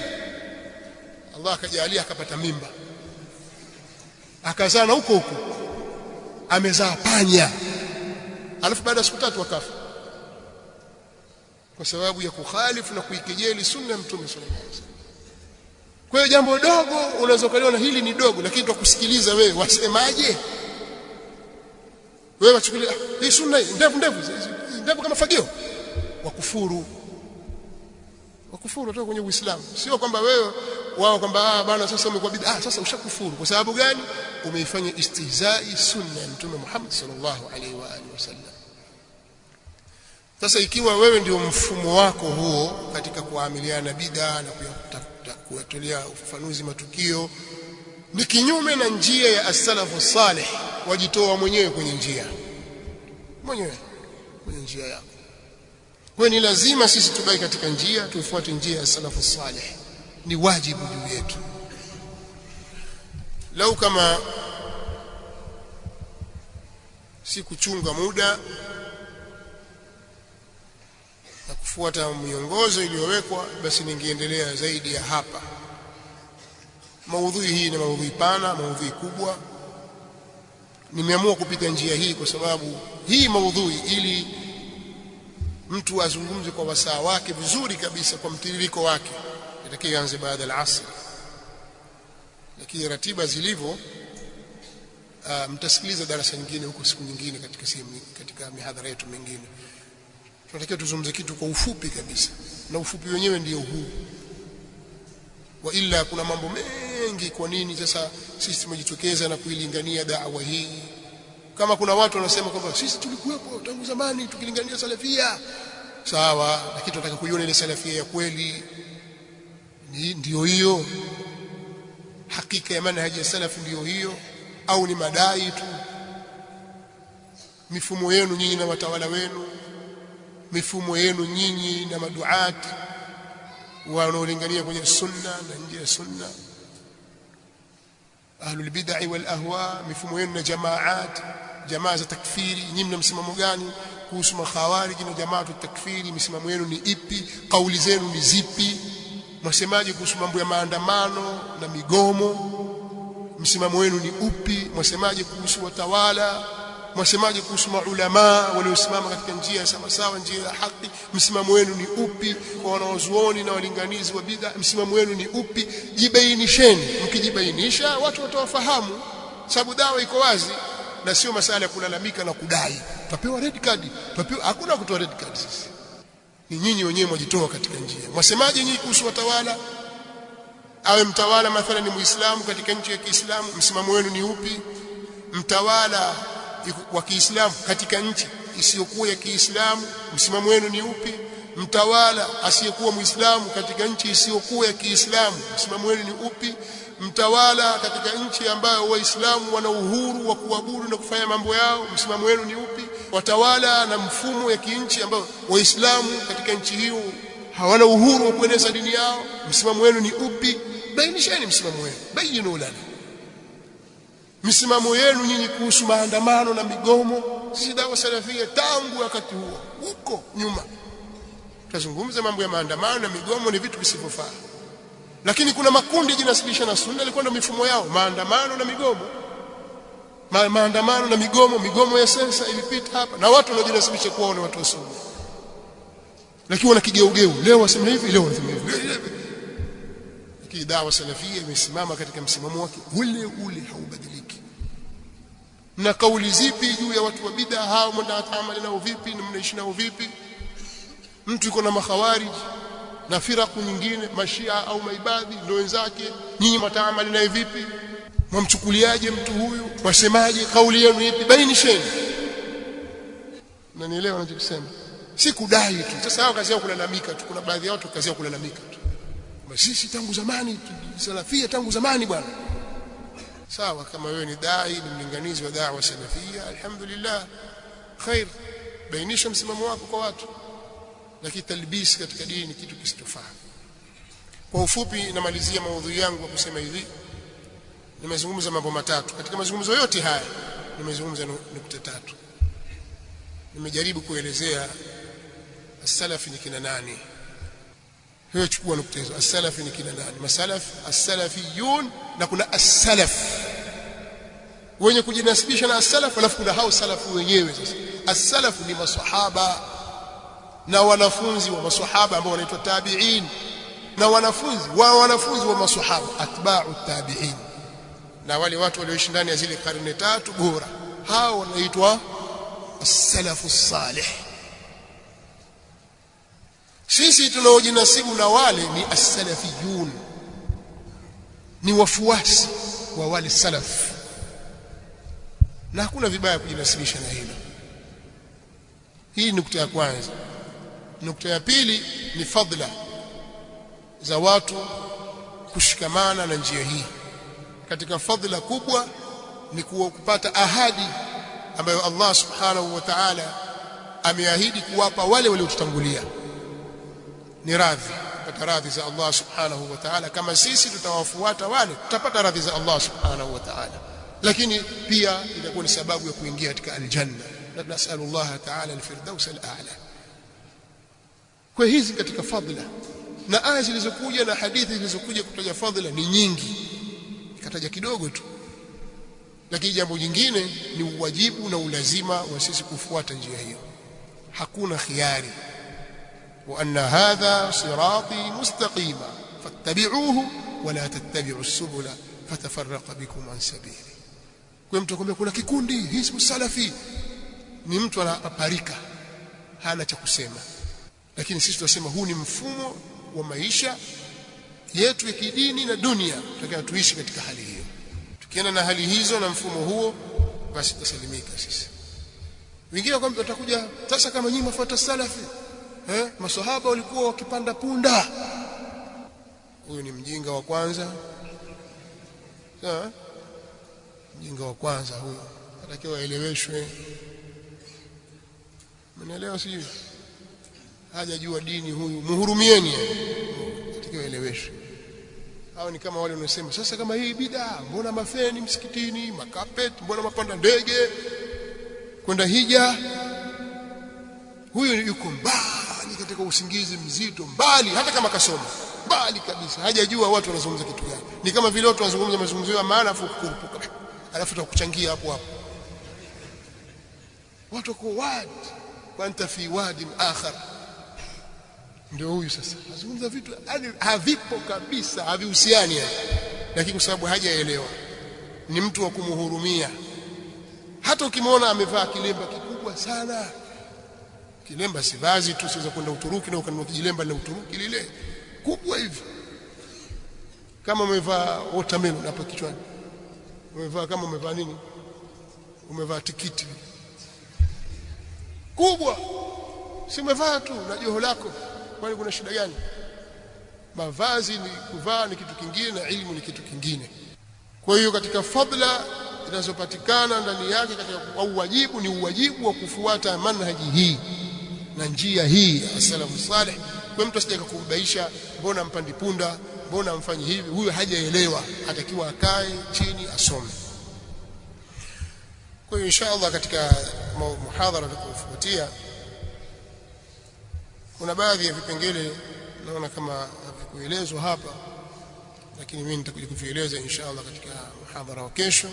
[SPEAKER 1] Allah akajalia akapata mimba. Akazaa na huko amezaa panya. Alafu baada ya siku 3 akafa. Kwa sababu ya kukhalifu na kuikejeli sunna ya Mtume sallallahu alaihi wasallam. Kwa hiyo jambo dogo unaweza kuliona hili ni dogo, lakini tukusikiliza wewe wasemaje? Wewe wachukulia hii sunna ndefu kama fagio. Wakufuru kutoka kwenye Uislamu. Sio kwamba wewe wao kwamba bwana sasa umekuwa bid'a, sasa ushakufuru. Kwa sababu gani? Umeifanya istihzai sunna ya Mtume Muhammad sallallahu alaihi wa alihi wasallam. Sasa ikiwa wewe ndio mfumo wako huo katika kuamiliana bid'a na kuyatolea ufafanuzi matukio ni kinyume na njia ya as-salafu salih, wajitoa mwenyewe kwenye njia yako. Kwa ni lazima sisi tubaki katika njia, tuifuate njia ya salafu salih, ni wajibu juu yetu. Lau kama si kuchunga muda na kufuata miongozo iliyowekwa, basi ningeendelea zaidi ya hapa. Maudhui hii ni maudhui pana, maudhui kubwa. Nimeamua kupita njia hii kwa sababu hii maudhui, ili mtu azungumze kwa wasaa wake vizuri kabisa, kwa mtiririko wake, itakiwa anze baada ya asr. Lakini ratiba zilivyo, mtasikiliza darasa nyingine huko siku nyingine katika mihadhara yetu mingine. Tunatakiwa tuzungumze kitu kwa ufupi kabisa, na ufupi wenyewe ndio huu. Wa ila kuna mambo mengi. Kwa nini sasa sisi tumejitokeza na kuilingania da'wa hii? Kama kuna watu wanasema kwamba sisi tulikuwepo tangu zamani tukilingania salafia, sawa, lakini tunataka kuiona ile salafia ya kweli. Ndio hiyo hakika ya manhaji ya salafu, ndio hiyo au ni madai tu? Mifumo yenu nyinyi na watawala wenu, mifumo yenu nyinyi na maduati wanaolingania kwenye sunna na nje ya sunna, ahlul bid'ah wal ahwa, mifumo yenu na jamaa za takfiri, nyinyi mna msimamo gani kuhusu makhawarij na jamaa za takfiri? Misimamo yenu ni ipi? Kauli zenu ni zipi? Mwasemaje kuhusu mambo ya maandamano na migomo? Msimamo wenu ni upi? Mwasemaje kuhusu watawala? Mwasemaje kuhusu maulama waliosimama katika njia ya sawa, njia ya haki? Msimamo wenu ni upi kwa wanaozuoni na walinganizi wa bid'a? Msimamo wenu ni upi? Jibainisheni. Mkijibainisha watu watawafahamu, sababu dawa iko wazi, na sio masala ya kulalamika na kudai tutapewa red card, hakuna kutoa red card. Sisi ni nyinyi wenyewe mwajitoa katika njia. Mwasemaje nyinyi kuhusu watawala? Awe mtawala mathalan ni Muislamu katika nchi ya Kiislamu, msimamo wenu ni upi? Mtawala wa Kiislamu katika nchi isiyokuwa ya Kiislamu, msimamo wenu ni upi? Mtawala asiyekuwa Muislamu katika nchi isiyokuwa ya Kiislamu, msimamo wenu ni upi? Mtawala katika nchi ambayo Waislamu wana uhuru wa kuabudu na kufanya mambo yao, msimamo wenu ni upi? Watawala na mfumo ya kinchi ambayo Waislamu katika nchi hiyo hawana uhuru wa kueneza dini yao, msimamo wenu ni upi? Bainisheni msimamo wenu, bayinu lana misimamo yenu nyinyi kuhusu maandamano na migomo. Sisi dawa salafia tangu wakati huo huko nyuma tuzungumza mambo ya maandamano na migomo ni vitu visivyofaa, lakini kuna makundi jinasibisha na sunna ilikuwa ndio mifumo yao, maandamano na migomo. Maandamano na migomo ya sensa ilipita hapa, na watu wanajinasibisha kuwa ni watu wa sunna, lakini wana kigeugeu, leo wasema hivi, leo wasema hivi. Lakini dawa salafia imesimama katika msimamo wake ule haubadiliki. Na kauli zipi juu ya watu wa bid'a hao, mnataamali nao vipi na mnaishi nao vipi? Mtu yuko na makhawarij na firaku nyingine, mashia au maibadhi ndio wenzake, nyinyi mtaamali naye vipi? Mwamchukuliaje mtu huyu? Wasemaje? Kauli yenu ipi? Bainisheni. Unanielewa ninachosema? Si kudai tu. Sasa hao kazi yao kulalamika tu. Kuna baadhi ya watu kazi yao kulalamika tu. Sisi tangu zamani salafia tangu zamani bwana. Sawa, kama wewe ni dai, ni mlinganizi wa da'wa salafia, alhamdulillah, khair, bainisha msimamo wako kwa watu. Lakini talbisi katika dini ni kitu kisichofaa. Kwa ufupi namalizia maudhui yangu kwa kusema hivi. Nimezungumza mambo matatu. Katika mazungumzo yote haya nimezungumza nukta tatu. Nimejaribu kuelezea as-salafi ni kina nani. Hiyo chukua nukta hizo. As-salafi ni kina nani? Masalaf, as-salafiyun, na kuna as-salaf wenye kujinasibisha na as-salaf, alafu kuna hao salafu wenyewe. Sasa as-salafu ni maswahaba na wanafunzi wa maswahaba ambao wanaitwa tabi'in, na wanafunzi wa maswahaba atba'u tabi'in, na wale watu walioishi ndani ya zile karne tatu bora, hao wanaitwa as-salafu salih. Sisi tunaojinasibu na wale ni as-salafiyun, ni wafuasi wa wale salaf, na hakuna vibaya kujinasilisha na hilo. Hii ni nukta ya kwanza. Nukta ya pili ni fadhila za watu kushikamana na njia hii. Katika fadhila kubwa ni kupata ahadi ambayo Allah subhanahu wa ta'ala ameahidi kuwapa wale waliotutangulia. Ni radhi, kupata radhi za Allah subhanahu wa ta'ala. Kama sisi tutawafuata wale, tutapata radhi za Allah subhanahu wa ta'ala, lakini pia itakuwa ni sababu ya kuingia katika aljanna. Nasallallahu ta'ala alfirdaus al'ala. Kwa hizi katika fadhila, na aya zilizokuja na hadithi zilizokuja kutaja fadhila ni nyingi, nikataja kidogo tu. Lakini jambo jingine ni uwajibu na ulazima wa sisi kufuata njia hiyo, hakuna khiari. Wa anna hadha sirati mustaqima fattabi'uhu wa la tattabi'us subula fatafarraqa bikum an sabili. Kwa mtu akwambia kuna kikundi Hizbu Salafi, ni mtu anapaparika, hana cha kusema. Lakini sisi tunasema huu ni mfumo wa maisha yetu ya kidini na dunia, tunataka tuishi katika hali hiyo. Tukienda na hali hizo na mfumo huo, basi tutasalimika sisi. Wengine kwamba watakuja sasa, kama nyinyi mfuata salafi, maswahaba walikuwa wakipanda punda. Huyu ni mjinga wa kwanza. Sawa? Mjinga wa kwanza huyo, atakiwa aeleweshwe. Mnaelewa sijui? Hajajua dini huyu, muhurumieni, atakiwa aeleweshwe. Hao ni kama wale wanaosema sasa, kama hii bid'a, mbona mafeni msikitini, makapeti, mbona mapanda ndege kwenda hija? Huyu yuko mbali katika usingizi mzito, mbali hata kama kasoma, mbali kabisa, hajajua watu wanazungumza kitu gani. Ni kama vile watu wanazungumza mazungumzo ya maana afu kukurupuka, alafu tutakuchangia hapo hapo. Watu wako wadi wa anta fi wadin akhar. Ndio huyu sasa azungumza vitu havipo kabisa, havihusiani, lakini kwa sababu hajaelewa, ni mtu wa kumhurumia. Hata ukimwona amevaa kilemba kikubwa sana, kilemba si vazi tu, siweza kwenda Uturuki na ukanunua kilemba la Uturuki lile kubwa hivi, kama umevaa watermelon hapa kichwani, umevaa kama umevaa nini, umevaa tikiti kubwa, si umevaa tu na joho lako, kwani kuna shida gani? Mavazi ni kuvaa ni kitu kingine na elimu ni kitu kingine. Kwa hiyo katika fadhila zinazopatikana ndani yake katika uwajibu ni uwajibu wa kufuata manhaji hii na njia hii ya salafu salih. Kwa mtu asije kukubaisha, mbona mpandi punda, mbona mfanyi hivi, huyo hajaelewa, atakiwa akae chini asome. Kwa hiyo inshallah katika muhadhara tutakaofuatia kuna baadhi ya vipengele naona kama havikuelezwa hapa, lakini mimi nitakuja kuvieleza inshallah katika muhadhara wa kesho.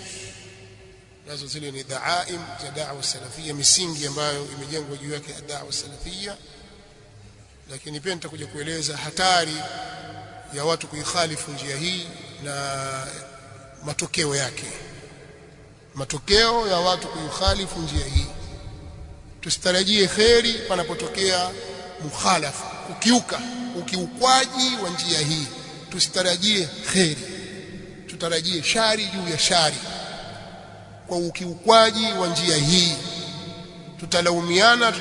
[SPEAKER 1] Nazo zile ni da'aim za da'wa salafia, misingi ambayo imejengwa juu yake da'wa salafia. Lakini pia nitakuja kueleza hatari ya watu kuikhalifu njia hii na matokeo yake, matokeo ya watu kuikhalifu njia hii. Tusitarajie kheri panapotokea mukhalafa, ukiukwaji wa njia hii. Tusitarajie kheri, tutarajie shari juu ya shari kwa ukiukwaji wa njia hii. Tutalaumiana,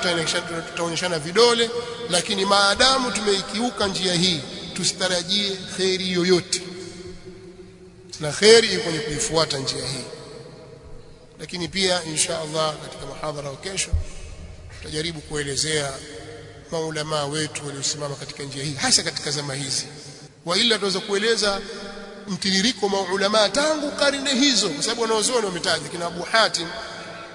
[SPEAKER 1] tutaonyeshana vidole, lakini maadamu tumeikiuka njia hii, tusitarajie kheri yoyote, na kheri iko kwenye kuifuata njia hii. Lakini pia insha Allah katika muhadhara wa kesho tutajaribu kuelezea maulama wetu waliosimama katika njia hii, hasa katika zama hizi. Wa ila tunaweza kueleza mtiririko maulama tangu karne hizo, kwa sababu wanaozuoni wametaja, kina Abu Hatim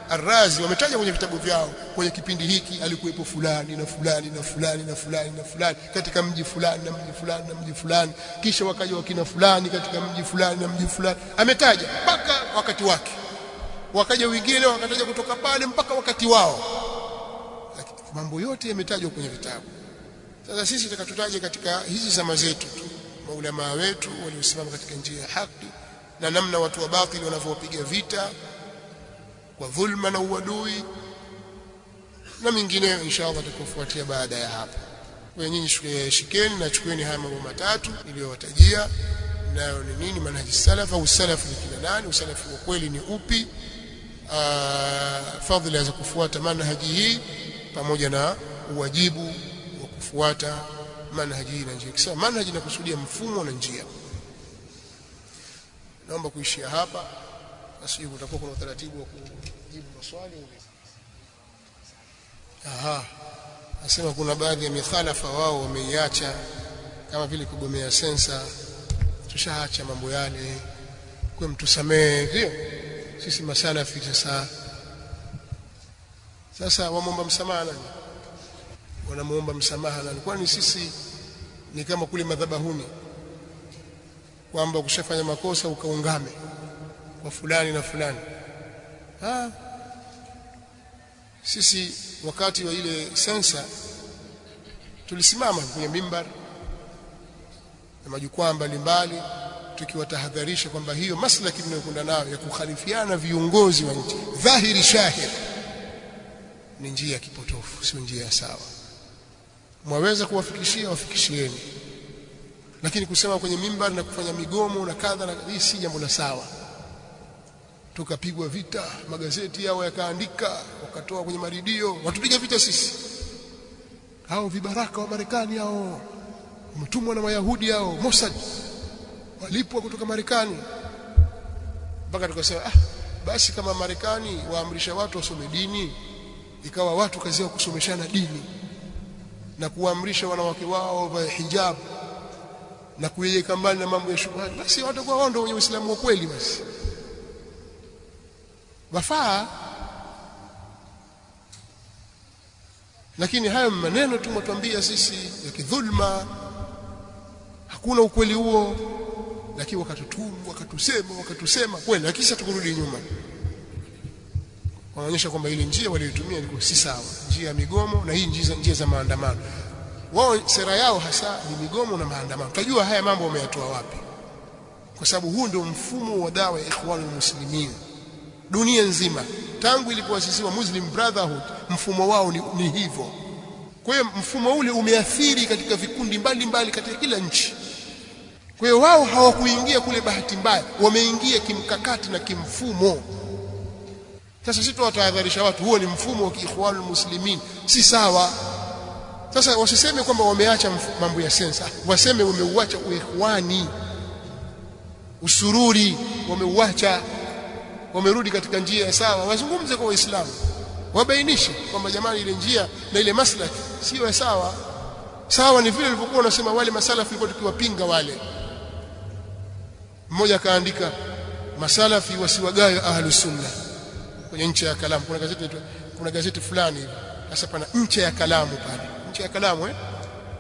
[SPEAKER 1] Ar-Razi wametaja kwenye vitabu vyao, kwenye kipindi hiki alikuwepo fulani na fulani na fulani na fulani na fulani katika mji fulani na mji fulani na mji fulani, kisha wakaja wakina fulani katika mji fulani na mji fulani. Ametaja mpaka wakati wake, wakaja wengine wakataja kutoka pale mpaka wakati wao, lakini mambo yote yametajwa kwenye vitabu. Sasa sisi tutakatutaje katika hizi zama zetu tu maulama wetu waliosimama katika njia ya haki, na namna watu wa batili wanavyopiga vita kwa dhulma na uadui na mingineyo. Inshallah tutakufuatia baada ya hapo. Kwa nyinyi shikeni na chukueni haya mambo matatu niliyowatajia, nayo ni nini manhaji salaf, au salaf ni kina nani, usalafu wa kweli ni upi, fadhila za kufuata manhaji hii pamoja na uwajibu wa kufuata manhaji hii na njia. Kisha manhaji inakusudia mfumo na njia. Naomba kuishia hapa, basi kutakuwa kuna utaratibu wa kujibu maswali. Nasema kuna baadhi ya mikhalafa wao wameiacha, kama vile kugomea sensa. Tushaacha mambo yale, kwa mtusamee, ndio sisi masalafi. Sasa wamuomba msamaha nani? Wanamuomba msamaha nani? Kwani sisi ni kama kule madhabahuni kwamba ukishafanya makosa ukaungame kwa fulani na fulani? Sisi wakati wa ile sensa tulisimama kwenye mimbar na majukwaa mbalimbali tukiwatahadharisha kwamba hiyo maslaki tunayokwenda nayo ya kukhalifiana viongozi wa nchi dhahiri shahir ni njia ya kipotofu, sio njia sawa. Mwaweza kuwafikishia, wafikishieni, lakini kusema kwenye mimbar na kufanya migomo na kadha na hii si jambo la sawa. Tukapigwa vita, magazeti yao yakaandika, wakatoa kwenye maridio, watupiga vita sisi. Hao vibaraka wa Marekani hao, wametumwa na Wayahudi hao, Mossad, walipwa kutoka Marekani. Mpaka tukasema basi kama Marekani waamrisha watu wasome dini, ikawa watu kazi yao kusomeshana dini na kuamrisha wanawake wao vae hijab na kuiweka mbali na mambo ya shubha, basi watakuwa wao ndio wenye Uislamu wa kweli. Basi wafaa. Lakini hayo maneno tumwatuambia sisi ya kidhulma, hakuna ukweli huo. Lakini wakatutumu, wakatusema kweli, lakini sasa tukurudi nyuma, wanaonyesha kwamba ile njia waliyotumia ilikuwa si sawa, njia ya migomo na hii njia za maandamano. Wao sera yao hasa ni migomo na maandamano. Tunajua haya mambo wameyatoa wapi, kwa sababu huu ndio mfumo wa dawa ya Ikhwanul Muslimin dunia nzima. Tangu ilipoasisiwa Muslim Brotherhood, mfumo wao ni hivyo. Kwa hiyo mfumo ule umeathiri katika vikundi mbalimbali katika kila nchi. Kwa hiyo wao hawakuingia kule bahati mbaya, wameingia kimkakati na kimfumo. Sasa sisi tuwatahadharisha watu, huo ni mfumo wa Ikhwanul Muslimin, si sawa. Sasa wasiseme kwamba wameacha mambo ya sensa, waseme wameuacha uikhwani, usururi wameuacha, wamerudi katika njia sawa. Wazungumze kwa Waislamu, wabainishe kwamba jamani, ile njia na ile maslaki sio sawa. Sawa ni vile walivyokuwa wanasema wale masalafi walikuwa tukiwapinga wale. Mmoja kaandika masalafi wasiwagawe ahlus sunna kwenye nchi ya Kalamu. Kuna gazeti fulani hivi sasa, pana nchi ya Kalamu pale, nchi ya Kalamu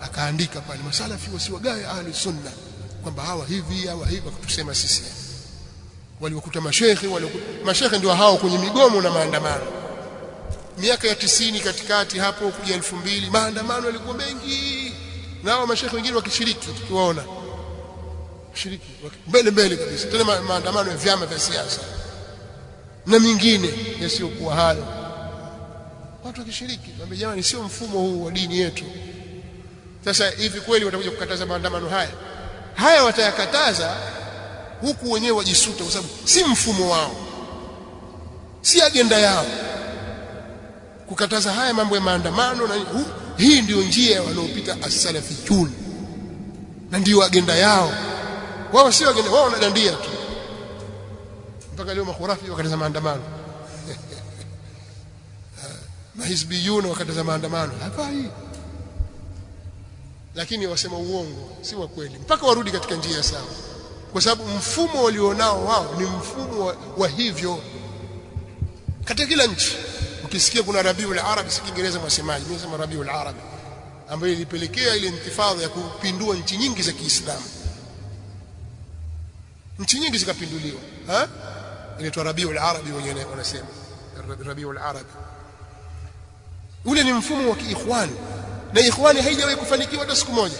[SPEAKER 1] akaandika pale masalafi wasiwagawe ahlus sunna, kwamba hawa hivi wakutusema sisi. Waliokuta mashekhe ndio hao kwenye migomo na maandamano. Miaka ya 90 katikati hapo kuja 2000 maandamano yalikuwa mengi, nao mashekhe wengine wakishiriki, tukiwaona shiriki mbele kabisa, tena maandamano ya vyama vya siasa na mingine yasiyokuwa hayo, watu wakishiriki. Naambia jamani, sio mfumo huu wa dini yetu. Sasa hivi kweli watakuja kukataza maandamano haya watayakataza huku wenyewe wajisuta, kwa sababu si mfumo wao, si agenda yao kukataza haya mambo ya maandamano. Na hii ndio njia wanaopita as-salafiyun na ndio agenda yao. Wao sio agenda, wao wanadandia tu. Mpaka leo makhurafi wakataza maandamano mahizbiyun wakataza maandamano hapa hii, lakini wasema uongo, si wa kweli, mpaka warudi katika njia sawa, kwa sababu mfumo walionao wao ni mfumo wa hivyo katika kila nchi. Ukisikia kuna Rabiul Arabi, si Kiingereza mwasemaji, mimi nasema Rabiul Arabi, ambayo ilipelekea ile intifadha ya kupindua nchi nyingi za Kiislamu. Nchi nyingi zikapinduliwa, inaitwa Rabiul Arabi, wenyewe wanasema Rabiul Arabi. Ule ni mfumo wa kiikhwani, na ikhwani haijawahi kufanikiwa hata siku moja.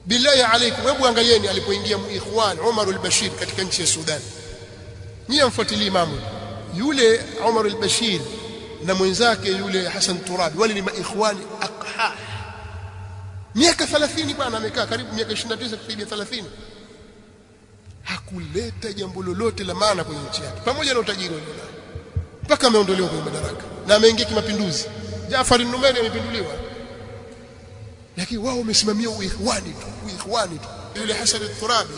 [SPEAKER 1] Billahi alaykum, hebu angalieni alipoingia muikhwan Umar al-Bashir katika nchi ya Sudan. Nyie mfuatilie mambo. Yule Umar al-Bashir na mwenzake yule Hassan Turabi, wale ni maikhwani aqha, miaka 30 bwana amekaa karibu miaka 29 kufikia 30 hakuleta jambo lolote la maana kwenye nchi yake pamoja na utajiri wake mpaka ameondolewa kwenye madaraka na ameingia kimapinduzi. Jaafar an-Numairi amepinduliwa lakini wao wamesimamia uikhwani tu. Yule Hasan al-Turabi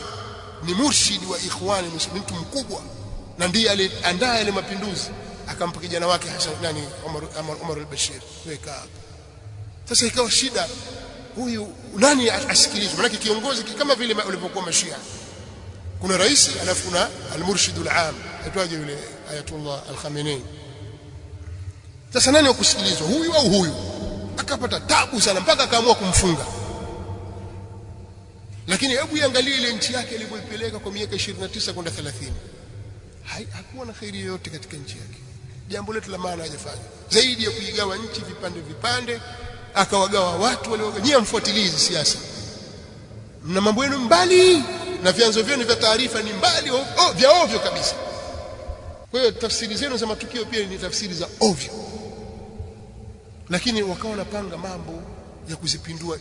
[SPEAKER 1] ni murshid wa ikhwani muslimin, mtu mkubwa na ndiye aliandaa ile mapinduzi, akampa kijana wake Hasan Umar al-Bashir weka. Sasa ikawa shida, huyu nani asikilizwe? Maana kiongozi kama vile ulivyokuwa Mashia, kuna rais alafu kuna al-murshid al-aam aitwaje yule Ayatullah al-Khamenei. Sasa nani wakusikilizwa, huyu au huyu? Akapata tabu sana mpaka akaamua kumfunga. Lakini hebu iangalie ile nchi yake ilivyoipeleka kwa miaka 29 kwenda 30. Hakuwa na khairi yoyote katika nchi yake. Jambo letu la maana hajafanya zaidi ya kuigawa nchi vipande, akawagawa watu walioganyia. Mfuatilizi siasa, mna mambo yenu mbali na vyanzo vyenu vya taarifa ni mbali vya ovyo kabisa. Kwa hiyo tafsiri zenu za matukio pia ni tafsiri za ovyo. Lakini wakawa wanapanga mambo ya kuzipindua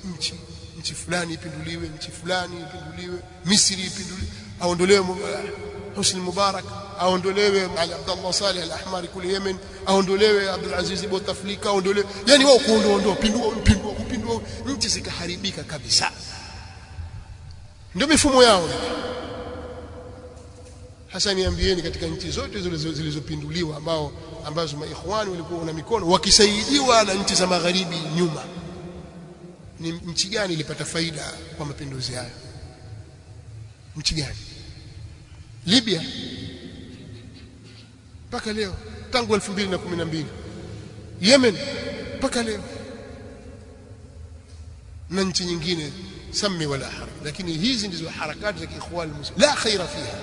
[SPEAKER 1] nchi fulani ipinduliwe, nchi fulani ipinduliwe, Misri ipinduliwe, aondolewe Hosni Mubarak, aondolewe Ali Abdullah Saleh al-Ahmari kule Yemen, aondolewe Abdul Aziz Bouteflika, aondolewe. Yani wao kuondoa kupindua nchi zikaharibika kabisa. Ndio mifumo yao. Hasa niambieni, katika nchi zote zilizopinduliwa ambazo maikhwani walikuwa na mikono wakisaidiwa na nchi za magharibi nyuma, ni nchi gani ilipata faida kwa mapinduzi hayo? Nchi gani? Libya mpaka leo, tangu 2012. Yemen mpaka leo, na nchi nyingine sami wala haraj. Lakini hizi ndizo harakati za ikhwan muslimin, la khaira fiha,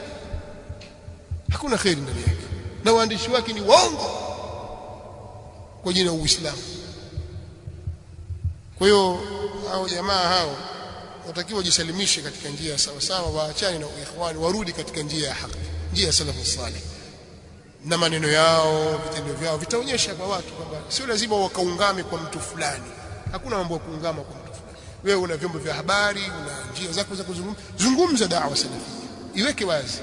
[SPEAKER 1] hakuna khairi ndani yake, na waandishi wake ni waongo kwa jina la Uislamu. Kwa hiyo hao jamaa hao watakiwa wajisalimishe katika njia sawa sawa, waachane na ikhwani, warudi katika njia ya haki, njia ya salafu salih. Na maneno yao, vitendo vyao vitaonyesha kwa watu kwamba sio lazima wakaungame kwa mtu fulani. Hakuna mambo ya kuungama kwa mtu fulani. Wewe una vyombo vya habari, una njia zako za kuzungumza da'wa salafia, iweke wazi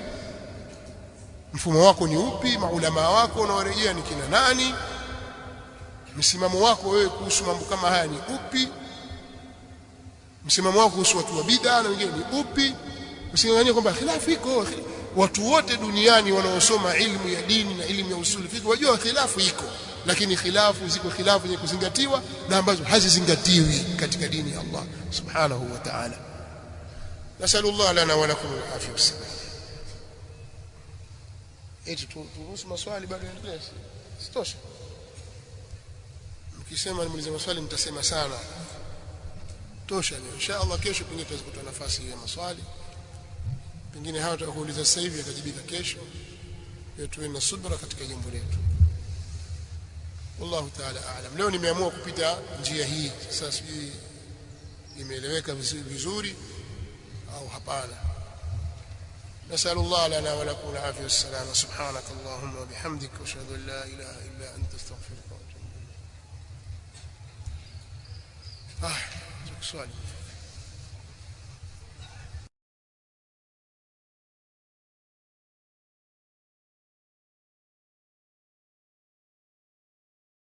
[SPEAKER 1] mfumo wako ni upi, maulama wako unaorejea ni kina nani, msimamo wako wewe kuhusu mambo kama haya ni upi, msimamo wako kuhusu watu wa bid'a na wengine ni upi. Usinganganie kwamba khilafu iko. Watu wote duniani wanaosoma ilmu ya dini na ilmu ya usuli fiqh wajua khilafu iko, lakini khilafu ziko khilafu zenye kuzingatiwa na ambazo hazizingatiwi katika dini ya Allah subhanahu wa ta'ala. Nasallallahu lana wa lakum al-afiyah was-salam. Eti turuhusu maswali bado yaendelee? Sitosha. Mkisema nimuulize maswali mtasema sana. Tosha leo. Inshallah kesho pengine tutapata nafasi ya maswali. Pengine hao tutakuuliza sasa hivi atajibika kesho. Tuwe na subra katika jambo letu. Wallahu ta'ala a'lam. Leo nimeamua kupita njia hii. Sasa sijui imeeleweka vizuri au hapana. نسأل الله لنا ولكم العافية والسلامة. سبحانك اللهم وبحمدك واشهد أن لا إله إلا أنت استغفرك واتوب إليك. سؤال.